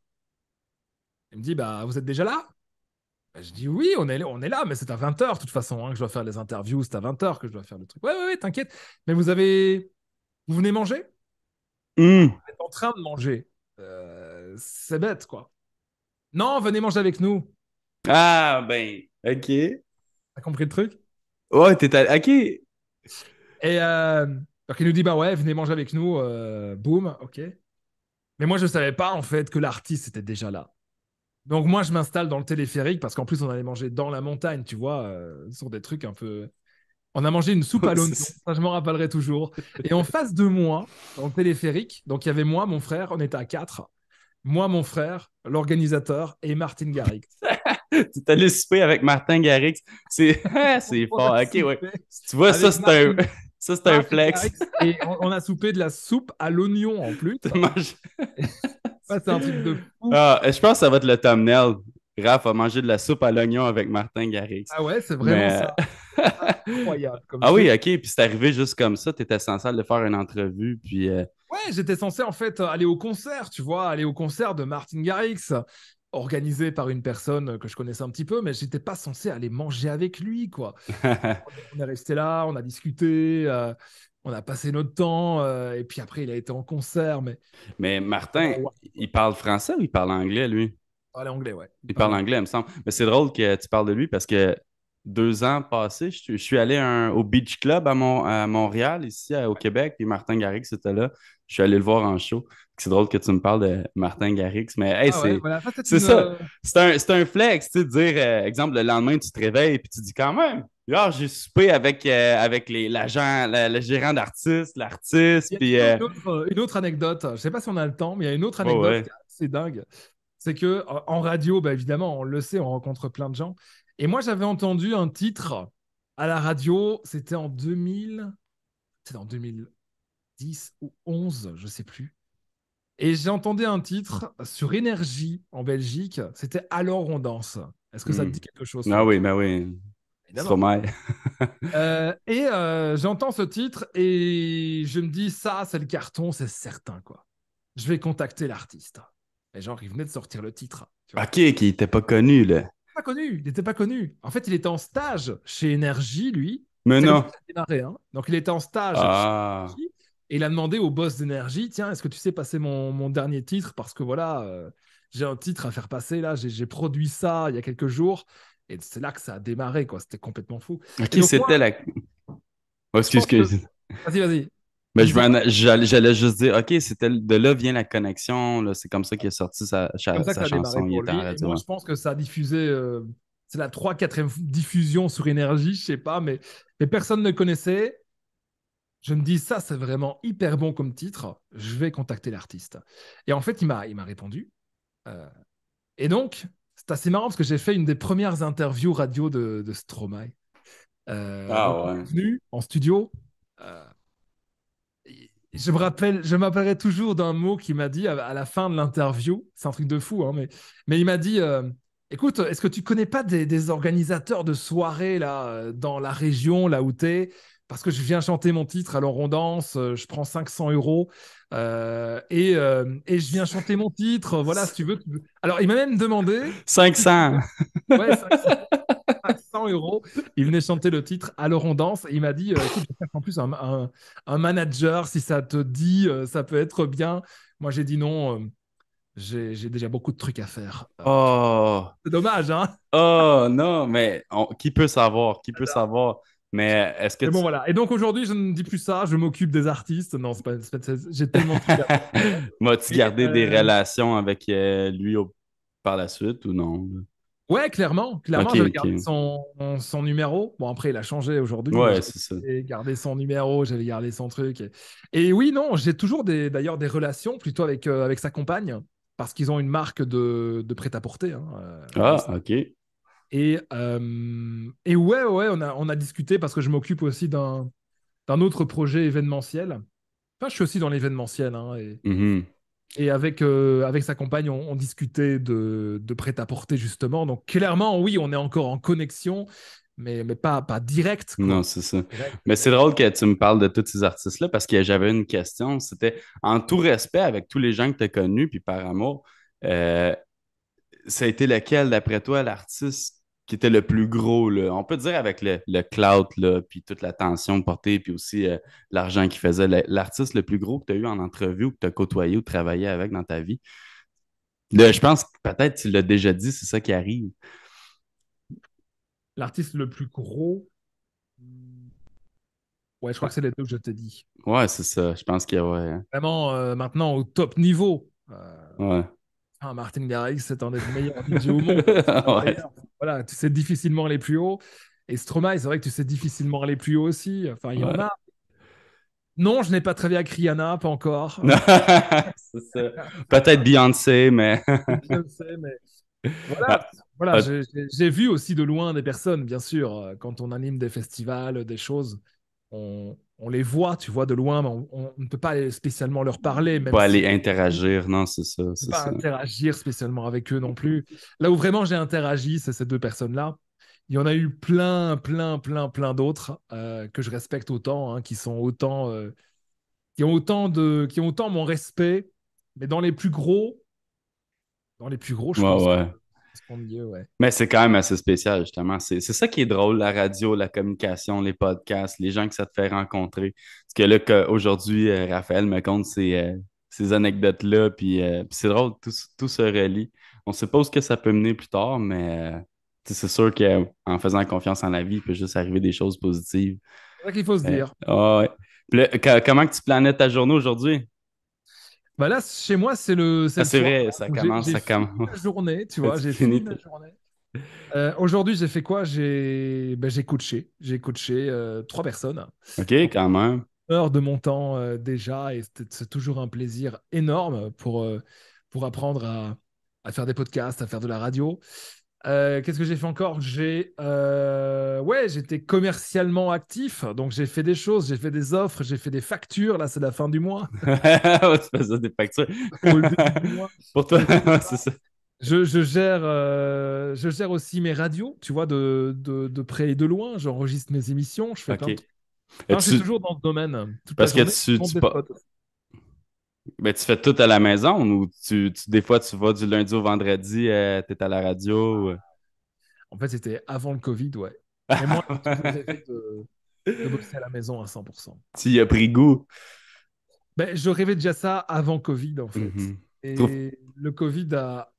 Il me dit, bah, vous êtes déjà là? Bah, je dis, oui, on est là, mais c'est à 20 heures, de toute façon, hein, que je dois faire les interviews, c'est à 20 heures que je dois faire le truc. Ouais, ouais, ouais, t'inquiète. Mais vous venez manger? Hmm. Vous êtes en train de manger. C'est bête, quoi. Non, venez manger avec nous. Ah, ben, OK. T'as compris le truc? Ouais, OK. Et donc il nous dit, bah ouais, venez manger avec nous. Boum, ok. Mais moi, je savais pas en fait que l'artiste était déjà là. Donc moi, je m'installe dans le téléphérique parce qu'en plus, on allait manger dans la montagne, tu vois, sur des trucs un peu. On a mangé une soupe à l'oignon, ça je m'en rappellerai toujours. Et en face de moi, dans le téléphérique, donc il y avait moi, mon frère, on était à quatre. Moi, mon frère, l'organisateur et Martin Garrix. Tu es allé souper avec Martin Garrix. C'est c'est On fort. a OK, ouais. soupé Tu vois, avec ça, c'est un Martin flex. Garrix et on a soupé de la soupe à l'oignon en plus. T'as mangé- Ouais, c'est un truc de fou. Ah, je pense que ça va être le thumbnail. Raph a mangé de la soupe à l'oignon avec Martin Garrix. Ah ouais, c'est vraiment Mais. ça. Incroyable comme Ah oui, truc. OK. Puis c'est arrivé juste comme ça. Tu étais censé aller faire une entrevue. Puis. Ouais, j'étais censé en fait aller au concert, tu vois, aller au concert de Martin Garrix, organisé par une personne que je connaissais un petit peu, mais j'étais pas censé aller manger avec lui, quoi. On est resté là, on a discuté, on a passé notre temps, et puis après il a été en concert, mais Mais Martin, oh, ouais, il parle français ou il parle anglais, lui? il parlait anglais, ouais. Il Il parlait parle anglais. anglais, il me semble. Mais c'est drôle que tu parles de lui parce que 2 ans passés, je suis allé au Beach Club à Montréal, ici au Québec, puis Martin Garrix était là. Je suis allé le voir en show. C'est drôle que tu me parles de Martin Garrix, mais hey, Ah ouais, voilà, ça c'est c'est une. ça. C'est un flex, tu sais, de dire, exemple, le lendemain, tu te réveilles et tu dis quand même, Hier, j'ai soupé avec l'agent, le gérant d'artiste, l'artiste, Il y a puis... une autre anecdote, je ne sais pas si on a le temps, mais il y a une autre ouais, anecdote qui ouais. est assez dingue. C'est que en radio, bah, évidemment, on le sait, on rencontre plein de gens. Et moi, j'avais entendu un titre à la radio, c'était en 2010 ou 11, je ne sais plus. Et j'ai entendu un titre sur Énergie en Belgique, c'était Alors on danse. Est-ce que ça te Hmm. dit quelque chose, ce Ah oui, morceau? ben oui. Évidemment. Stromae. J'entends ce titre et je me dis, ça, c'est le carton, c'est certain, quoi. Je vais contacter l'artiste. Et genre, il venait de sortir le titre, tu vois. OK, qui était pas connu, là. Pas connu, il n'était pas connu. En fait, il était en stage chez Énergie, lui. Mais C'est comme ça non. que ça a démarré, hein. Donc, il était en stage chez Ah. Énergie et il a demandé au boss d'Énergie, tiens, est-ce que tu sais passer mon dernier titre? Parce que voilà, j'ai un titre à faire passer, là, j'ai produit ça il y a quelques jours. Et c'est là que ça a démarré, quoi. C'était complètement fou. Et OK, donc, moi, c'était la... Oh, je pense que... excuse. Vas-y, vas-y. Ben, Tu disais quoi? j'allais juste dire, OK, c'était de là vient la connexion, là, c'est comme ça qu'il a sorti C'est comme ça que sa ça a démarré chanson, il pour était en lui. Et radio. moi, Ouais. je pense que ça a diffusé. C'est la 3 4e diffusion sur Énergie, je sais pas, mais personne ne connaissait. Je me dis, ça, c'est vraiment hyper bon comme titre. Je vais contacter l'artiste. Et en fait, il m'a répondu. Euh, et donc, c'est assez marrant parce que j'ai fait une des premières interviews radio de Stromae. Donc, Ah il ouais. est venu en studio. Euh, je m'appellerai toujours d'un mot qu'il m'a dit à la fin de l'interview. C'est un truc de fou, hein, mais il m'a dit écoute, est-ce que tu connais pas des organisateurs de soirées là, dans la région, là où tu es? Parce que je viens chanter mon titre, alors on danse, je prends 500 € et je viens chanter mon titre. Voilà, si tu veux. Alors, il m'a même demandé si je pouvais. 500. Ouais, 500 €. Il venait chanter le titre Alors on danse. Et il m'a dit écoute, je cherche en plus un manager, si ça te dit, ça peut être bien. Moi, j'ai dit non, j'ai déjà beaucoup de trucs à faire. Oh. C'est dommage, hein? Oh non, mais qui peut savoir? Qui peut savoir? Mais est-ce que Mais bon, tu... voilà. Et donc aujourd'hui, je ne dis plus ça, je m'occupe des artistes. Non, j'ai tellement de trucs à faire. M'as-tu Et, gardé des relations avec lui par la suite ou non? ouais, clairement, OK, clairement, j'avais gardé OK. son numéro. Bon, après, il a changé aujourd'hui, mais Ouais, j'avais c'est ça. gardé son numéro, j'avais gardé son truc. Et oui, non, j'ai toujours d'ailleurs des relations plutôt avec sa compagne, parce qu'ils ont une marque de prêt-à-porter, hein, Ah, aussi. OK. Et ouais, ouais, on a discuté parce que je m'occupe aussi d'un autre projet événementiel. Enfin, je suis aussi dans l'événementiel, hein, Mhm. et avec sa compagne, on discutait de prêt-à-porter, justement. Donc, clairement, oui, on est encore en connexion, mais pas direct, Non, quoi. c'est ça. Direct, Mais c'est direct. drôle que tu me parles de tous ces artistes-là parce que j'avais une question. C'était en tout respect avec tous les gens que tu as connus, puis par amour, euh, ça a été lequel, d'après toi, l'artiste qui était le plus gros, là? On peut dire avec le clout, là, puis toute l'attention portée, puis aussi l'argent qu'il faisait. L'artiste le plus gros que tu as eu en entrevue ou que tu as côtoyé ou travaillé avec dans ta vie. Là, je pense que peut-être tu l'as déjà dit, c'est ça qui arrive. L'artiste le plus gros, ouais, je crois que c'est les deux que je t'ai dit. Ouais, c'est ça. Je pense qu'il y a, ouais. Vraiment, maintenant, au top niveau. Ouais. Martin Garrix, c'est un des meilleurs DJ au monde. C'est pas le Ouais. meilleur. Voilà, tu sais difficilement aller plus haut. Et Stromae, c'est vrai que tu sais difficilement aller plus haut aussi. Enfin, il y en Ouais. a. Non, je n'ai pas travaillé avec Rihanna, pas encore. C'est ça. Peut-être Beyoncé, mais. Je sais, mais voilà, Ah, voilà, ah, j'ai vu aussi de loin des personnes, bien sûr, quand on anime des festivals, des choses, on les voit, tu vois, de loin, mais on ne peut pas spécialement leur parler, même pas si aller on ne interagir, non, c'est ça, peut c'est pas ça. interagir spécialement avec eux non plus. Là où vraiment j'ai interagi, c'est ces deux personnes-là. Il y en a eu plein, plein, plein, plein d'autres que je respecte autant, hein, qui sont autant, qui ont autant mon respect, mais dans les plus gros, je Ouais, pense que ouais. c'est mieux, ouais. Mais c'est quand même assez spécial, justement. C'est ça qui est drôle, la radio, la communication, les podcasts, les gens que ça te fait rencontrer. Parce que là, aujourd'hui, Raphaël me conte ces anecdotes-là, puis c'est drôle, tout se relie. On ne sait pas où ce que ça peut mener plus tard, mais tu sais, c'est sûr qu'en faisant confiance en la vie, il peut juste arriver des choses positives. C'est ça qu'il faut se dire. Ah ouais. Puis là, comment que tu planais ta journée aujourd'hui? Bah là, chez moi, c'est le, c'est Ah, le c'est soir. vrai, ça Donc, J'ai commence, j'ai ça fini commence. ma journée, tu vois, Tu j'ai fini finis. ma journée. Aujourd'hui, j'ai fait quoi? J'ai coaché. J'ai coaché 3 personnes. OK, quand même. Heure de mon temps déjà, et c'est toujours un plaisir énorme pour apprendre à faire des podcasts, à faire de la radio. Qu'est-ce que j'ai fait encore? Ouais, j'étais commercialement actif, donc j'ai fait des choses, j'ai fait des offres, j'ai fait des factures. Là, c'est la fin du mois, Ouais, tu fais ça, des factures. ou le début du mois. Pour toi, Je fais ouais, c'est ça. ça. Je gère aussi mes radios, tu vois, de près et de loin. J'enregistre mes émissions, je fais plein de OK. trucs. Et Non, je suis toujours dans ce domaine toute la parce que journée. Je monte des spots. ben, tu fais tout à la maison ou des fois tu vas du lundi au vendredi, tu es à la radio. En fait, c'était avant le Covid, ouais. Mais moi, j'ai toujours rêvé de bosser à la maison à 100%. Tu y as pris goût. Ben, je rêvais déjà ça avant Covid, en fait. Mhm. Je trouve- Et le Covid a,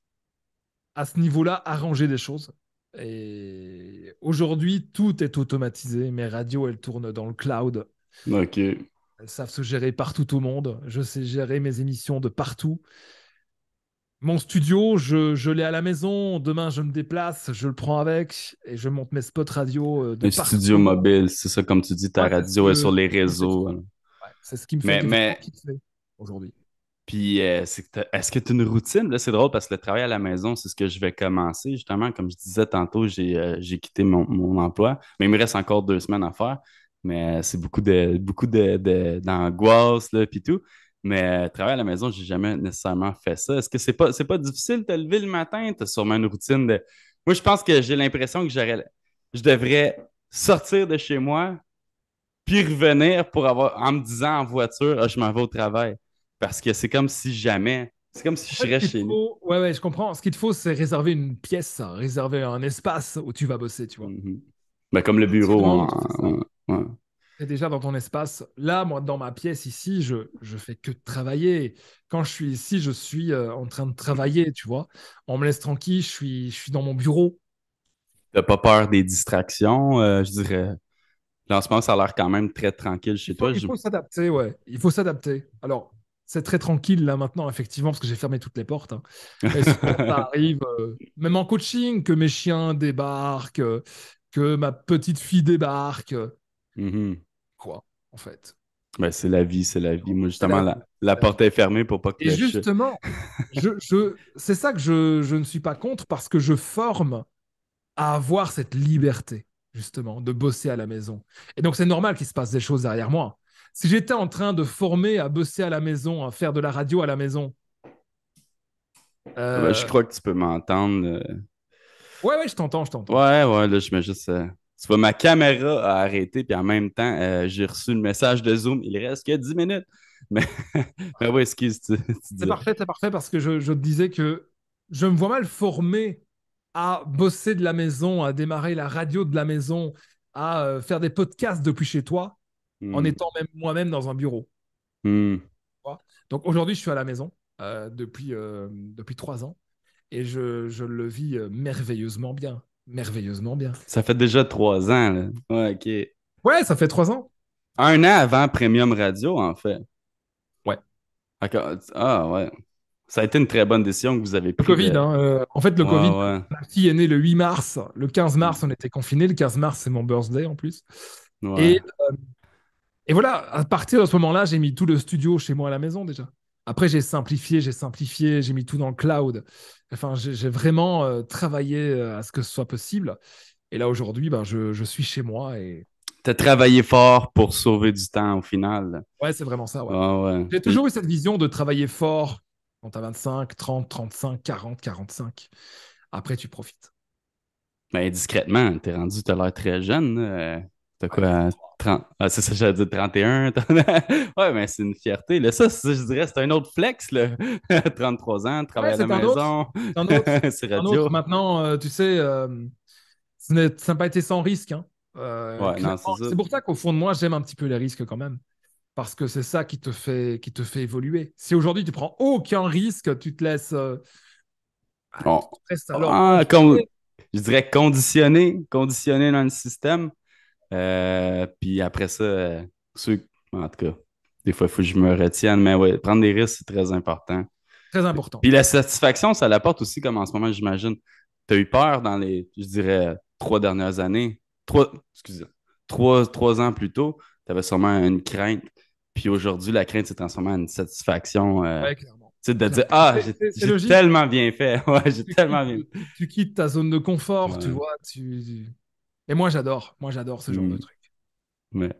à ce niveau-là, arrangé des choses. Et aujourd'hui, tout est automatisé. Mes radios, elles tournent dans le cloud. OK. Elles savent se gérer partout au monde. Je sais gérer mes émissions de partout. Mon studio, je l'ai à la maison. Demain, je me déplace, je le prends avec et je monte mes spots radio de Un partout studio au monde. mobile, c'est ça, comme tu dis, ta Moi, radio est sur les c'est ce qui me fait réseaux. kiffer. Ouais, c'est ce qui me fait Mais, vraiment mais kiffer aujourd'hui. Puis, est-ce que tu as une routine? Là, c'est drôle parce que le travail à la maison, c'est ce que je vais commencer. Justement, comme je disais tantôt, j'ai quitté mon emploi, mais il me reste encore 2 semaines à faire. Mais c'est d'angoisse, là, puis tout. Mais travail à la maison, j'ai jamais nécessairement fait ça. Est-ce que c'est pas difficile de te lever le matin? Tu as sûrement une routine de. Moi, je pense que j'ai l'impression que je devrais sortir de chez moi, puis revenir en me disant en voiture, ah, je m'en vais au travail. Parce que c'est comme si jamais, c'est comme si En je fait, ce serais qu'il te chez nous. faut, ouais, ouais, je comprends. Ce qu'il te faut, c'est réserver une pièce, réserver un espace où tu vas bosser, tu vois. Mhm. Ben, comme le À partir du bureau moment où tu fais ça, ouais. t'es déjà dans ton espace. Là, moi, dans ma pièce ici, je fais que de travailler. Quand je suis ici, je suis en train de travailler, tu vois. On me laisse tranquille, je suis dans mon bureau. T'as pas peur des distractions, je dirais. Là, en ce moment, ça a l'air quand même très tranquille Il chez faut, toi. il faut s'adapter, ouais. Il faut s'adapter. Alors, c'est très tranquille là maintenant, effectivement, parce que j'ai fermé toutes les portes, hein. Mais souvent, ça arrive, même en coaching, que mes chiens débarquent, que ma petite fille débarque. Mhm. Quoi, en fait? Ben, c'est la vie, c'est la vie. Moi, C'est justement, la la, vie. la C'est la porte vie. est fermée pour pas que Et le chat. justement, c'est ça que je ne suis pas contre parce que je forme à avoir cette liberté, justement, de bosser à la maison. Et donc, c'est normal qu'il se passe des choses derrière moi. Si j'étais en train de former à bosser à la maison, à faire de la radio à la maison, Ben, je euh, crois que tu peux m'entendre. ouais, ouais, je t'entends, je t'entends. Ouais, ouais, là, je mets juste. Tu vois, ma caméra a arrêté, puis en même temps, j'ai reçu le message de Zoom. Il reste que 10 minutes. Mais, mais oui, excuse, tu disais. C'est parfait parce que je te disais que je me vois mal formé à bosser de la maison, à démarrer la radio de la maison, à faire des podcasts depuis chez toi, en Hmm. étant même moi-même dans un bureau. Hmm. Tu vois. Donc aujourd'hui, je suis à la maison depuis 3 ans et je le vis merveilleusement bien. Merveilleusement bien. Ça fait déjà 3 ans, là. Ouais, OK. Ouais, ça fait 3 ans. 1 an avant Premium Radio, en fait. Ouais. Ah, ouais. Ça a été une très bonne décision que vous avez Le prise Covid, de. hein, en fait, le Ouais, Covid, ouais. ma fille est née le 8 mars. Le 15 mars, on était confinés. Le 15 mars, c'est mon birthday en plus. Ouais. Et, et voilà, à partir de ce moment-là, j'ai mis tout le studio chez moi à la maison déjà. Après, j'ai mis tout dans le cloud. Enfin, j'ai vraiment travaillé à ce que ce soit possible. Et là, aujourd'hui, ben, je suis chez moi et T'as travaillé fort pour sauver du temps au final, là. ouais, c'est vraiment ça, ouais. Ouais, ouais. J'ai toujours eu cette vision de travailler fort quand tu as 25, 30, 35, 40, 45. Après, tu profites. Mais discrètement, t'as l'air très jeune, là. T'as Ouais, quoi, 30? Ah, c'est ça, j'allais dire 31. Ouais, mais c'est une fierté, là. Ça, je dirais, c'est un autre flex, là. 33 ans, ouais, travailler à la c'est un autre. maison, C'est un autre. c'est Un autre. radio. Maintenant, tu sais, ça n'a pas été sans risque, hein. Ouais, non, c'est Clairement, ça. c'est pour ça qu'au fond de moi, j'aime un petit peu les risques quand même. Parce que c'est ça qui te fait évoluer. Si aujourd'hui tu prends aucun risque, tu te laisses, On- tu te laisses alors ah, entraîner. je dirais conditionné dans le système. Puis après ça, en tout cas, des fois, il faut que je me retienne, mais ouais, prendre des risques, c'est très important. Très important. Puis la satisfaction, ça l'apporte aussi, comme en ce moment, j'imagine. t'as eu peur dans les, je dirais, 3 dernières années. Excusez, 3 ans plus tôt, tu avais sûrement une crainte. Puis aujourd'hui, la crainte s'est transformée en une satisfaction. Ouais, clairement. Tu sais, de dire, Clairement. ah, C'est j'ai logique. tellement bien fait. Ouais, j'ai Tu tellement quittes, bien tu quittes ta zone de confort, tu fait. vois. Et moi, j'adore. Moi, j'adore ce genre de Ouais. truc. Mais,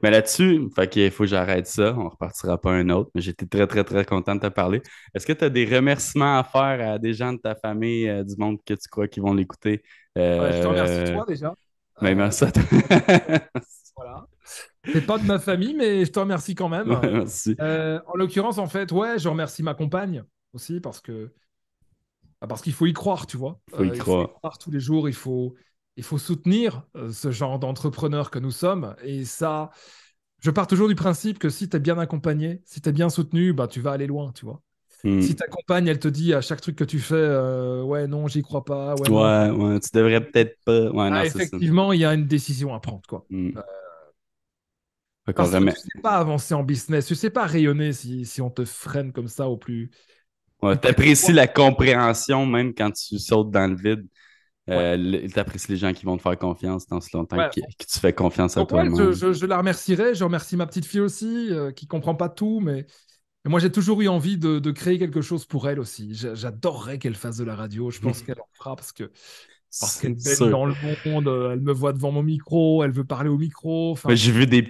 mais là-dessus, fait qu'il faut que j'arrête ça. On repartira pas un autre. Mais j'étais très, très, très content de te parler. Est-ce que tu as des remerciements à faire à des gens de ta famille, du monde que tu crois qui vont l'écouter? Je te remercie, Euh, toi, déjà. mais Euh, merci à toi. voilà. T'es pas de ma famille, mais je te remercie quand même. Ouais, merci. En l'occurrence, en fait, ouais, je remercie ma compagne aussi parce qu'il faut y croire, tu vois. Faut y Il faut y croire. croire tous les jours. Il faut soutenir ce genre d'entrepreneurs que nous sommes. Et ça, je pars toujours du principe que si tu es bien accompagné, si tu es bien soutenu, bah, tu vas aller loin, tu vois. Si Hmm. ta compagne, elle te dit à chaque truc que tu fais, ouais, non, j'y crois pas, ouais, non. Ouais, ouais, tu devrais peut-être pas. Ouais, non, Ah, c'est ça. effectivement, il y a une décision à prendre, quoi. Hmm. Euh, Fait qu'on Parce que tu remet. sais pas avancer en business, tu sais pas rayonner si on te freine comme ça Ouais, plus près de t'apprécies toi. la compréhension même quand tu sautes dans le vide. Ouais. T'apprécies les gens qui vont te faire confiance dans ce longtemps Ouais. que tu fais confiance à Donc ouais, toi-même. je la remercierai. Je remercie ma petite fille aussi, qui comprend pas tout, mais moi j'ai toujours eu envie de créer quelque chose pour elle aussi. J'adorerais qu'elle fasse de la radio. Je pense qu'elle en fera parce C'est qu'elle baigne sûr. dans le monde. Elle me voit devant mon micro, elle veut parler au micro. Mais Enfin, j'ai vu des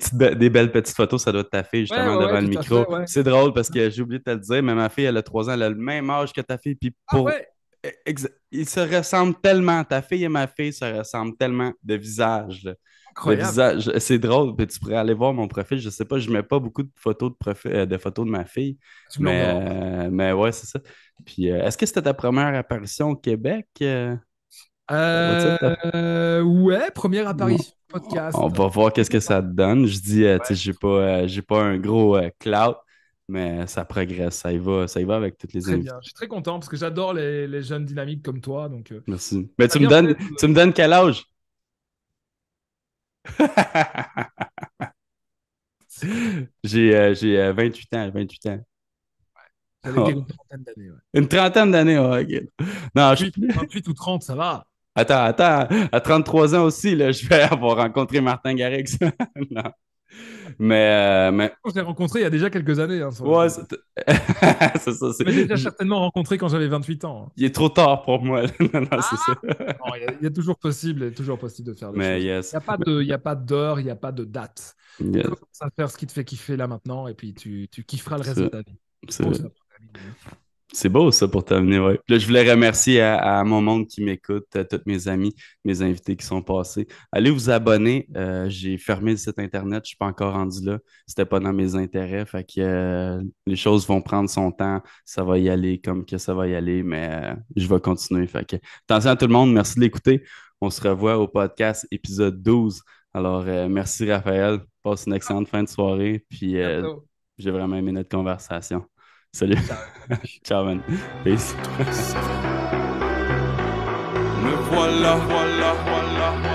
belles petites photos, ça doit être ta fille ouais, justement ouais, ouais, devant le tout à fait, micro. ouais. C'est drôle parce que j'ai oublié de te le dire, mais ma fille, elle a 3 ans, elle a le même âge que ta fille, puis Ah ouais, ils se ressemblent tellement, ta fille et ma fille se ressemblent tellement de visage, là. De incroyable. visage. C'est drôle, puis tu pourrais aller voir mon profil, je sais pas, je mets pas beaucoup de photos de photos de ma fille, Tu me l'enverras. mais ouais, c'est ça. Puis est-ce que c'était ta première apparition au Québec? Ça va être ta Ouais, première On apparition podcast. on va voir qu'est-ce que ça te donne. Je dis, tu sais, Ouais, j'ai pas un gros clout, mais ça progresse, ça y va avec toutes les très invités. bien. Je suis très content parce que j'adore les jeunes dynamiques comme toi. Donc, Merci. Mais t'as bien fait. tu me donnes quel âge? J'ai 28 ans, 28 ans. J'allais dire une trentaine d'années. Ouais. Une trentaine d'années, ouais, ok. Non, je suis 28, plus. 28 ou 30, ça va. Attends, à 33 ans aussi, là, je vais avoir rencontré Martin Garrix. Non. Mais, Je l'ai rencontré il y a déjà quelques années, hein, sur le ouais, coup. c'est c'est ça. Mais déjà certainement rencontré quand j'avais 28 ans. Hein. Il est trop tard pour moi. Non, non, c'est ça. Non, il y a toujours possible de faire des Mais choses. yes. Il y a pas d'heure, il n'y a pas de date. Yes. Commence à faire ce qui te fait kiffer là maintenant et puis tu kifferas le reste de C'est ta vie. C'est c'est beau vrai. ça pour terminer. C'est beau ça pour t'amener, ouais. Puis là, je voulais remercier à mon monde qui m'écoute, à tous mes amis, mes invités qui sont passés. Allez vous abonner. J'ai fermé le site internet, je suis pas encore rendu là. C'était pas dans mes intérêts. Fait que les choses vont prendre son temps. Ça va y aller comme que ça va y aller, mais je vais continuer. Fait que attention à tout le monde, merci de l'écouter. On se revoit au podcast épisode 12. Alors, merci Raphaël. Passe une excellente fin de soirée. Puis Bientôt. j'ai vraiment aimé notre conversation. Salut. Ciao. Salut. Ciao, man. Peace. Me voilà, voilà, voilà.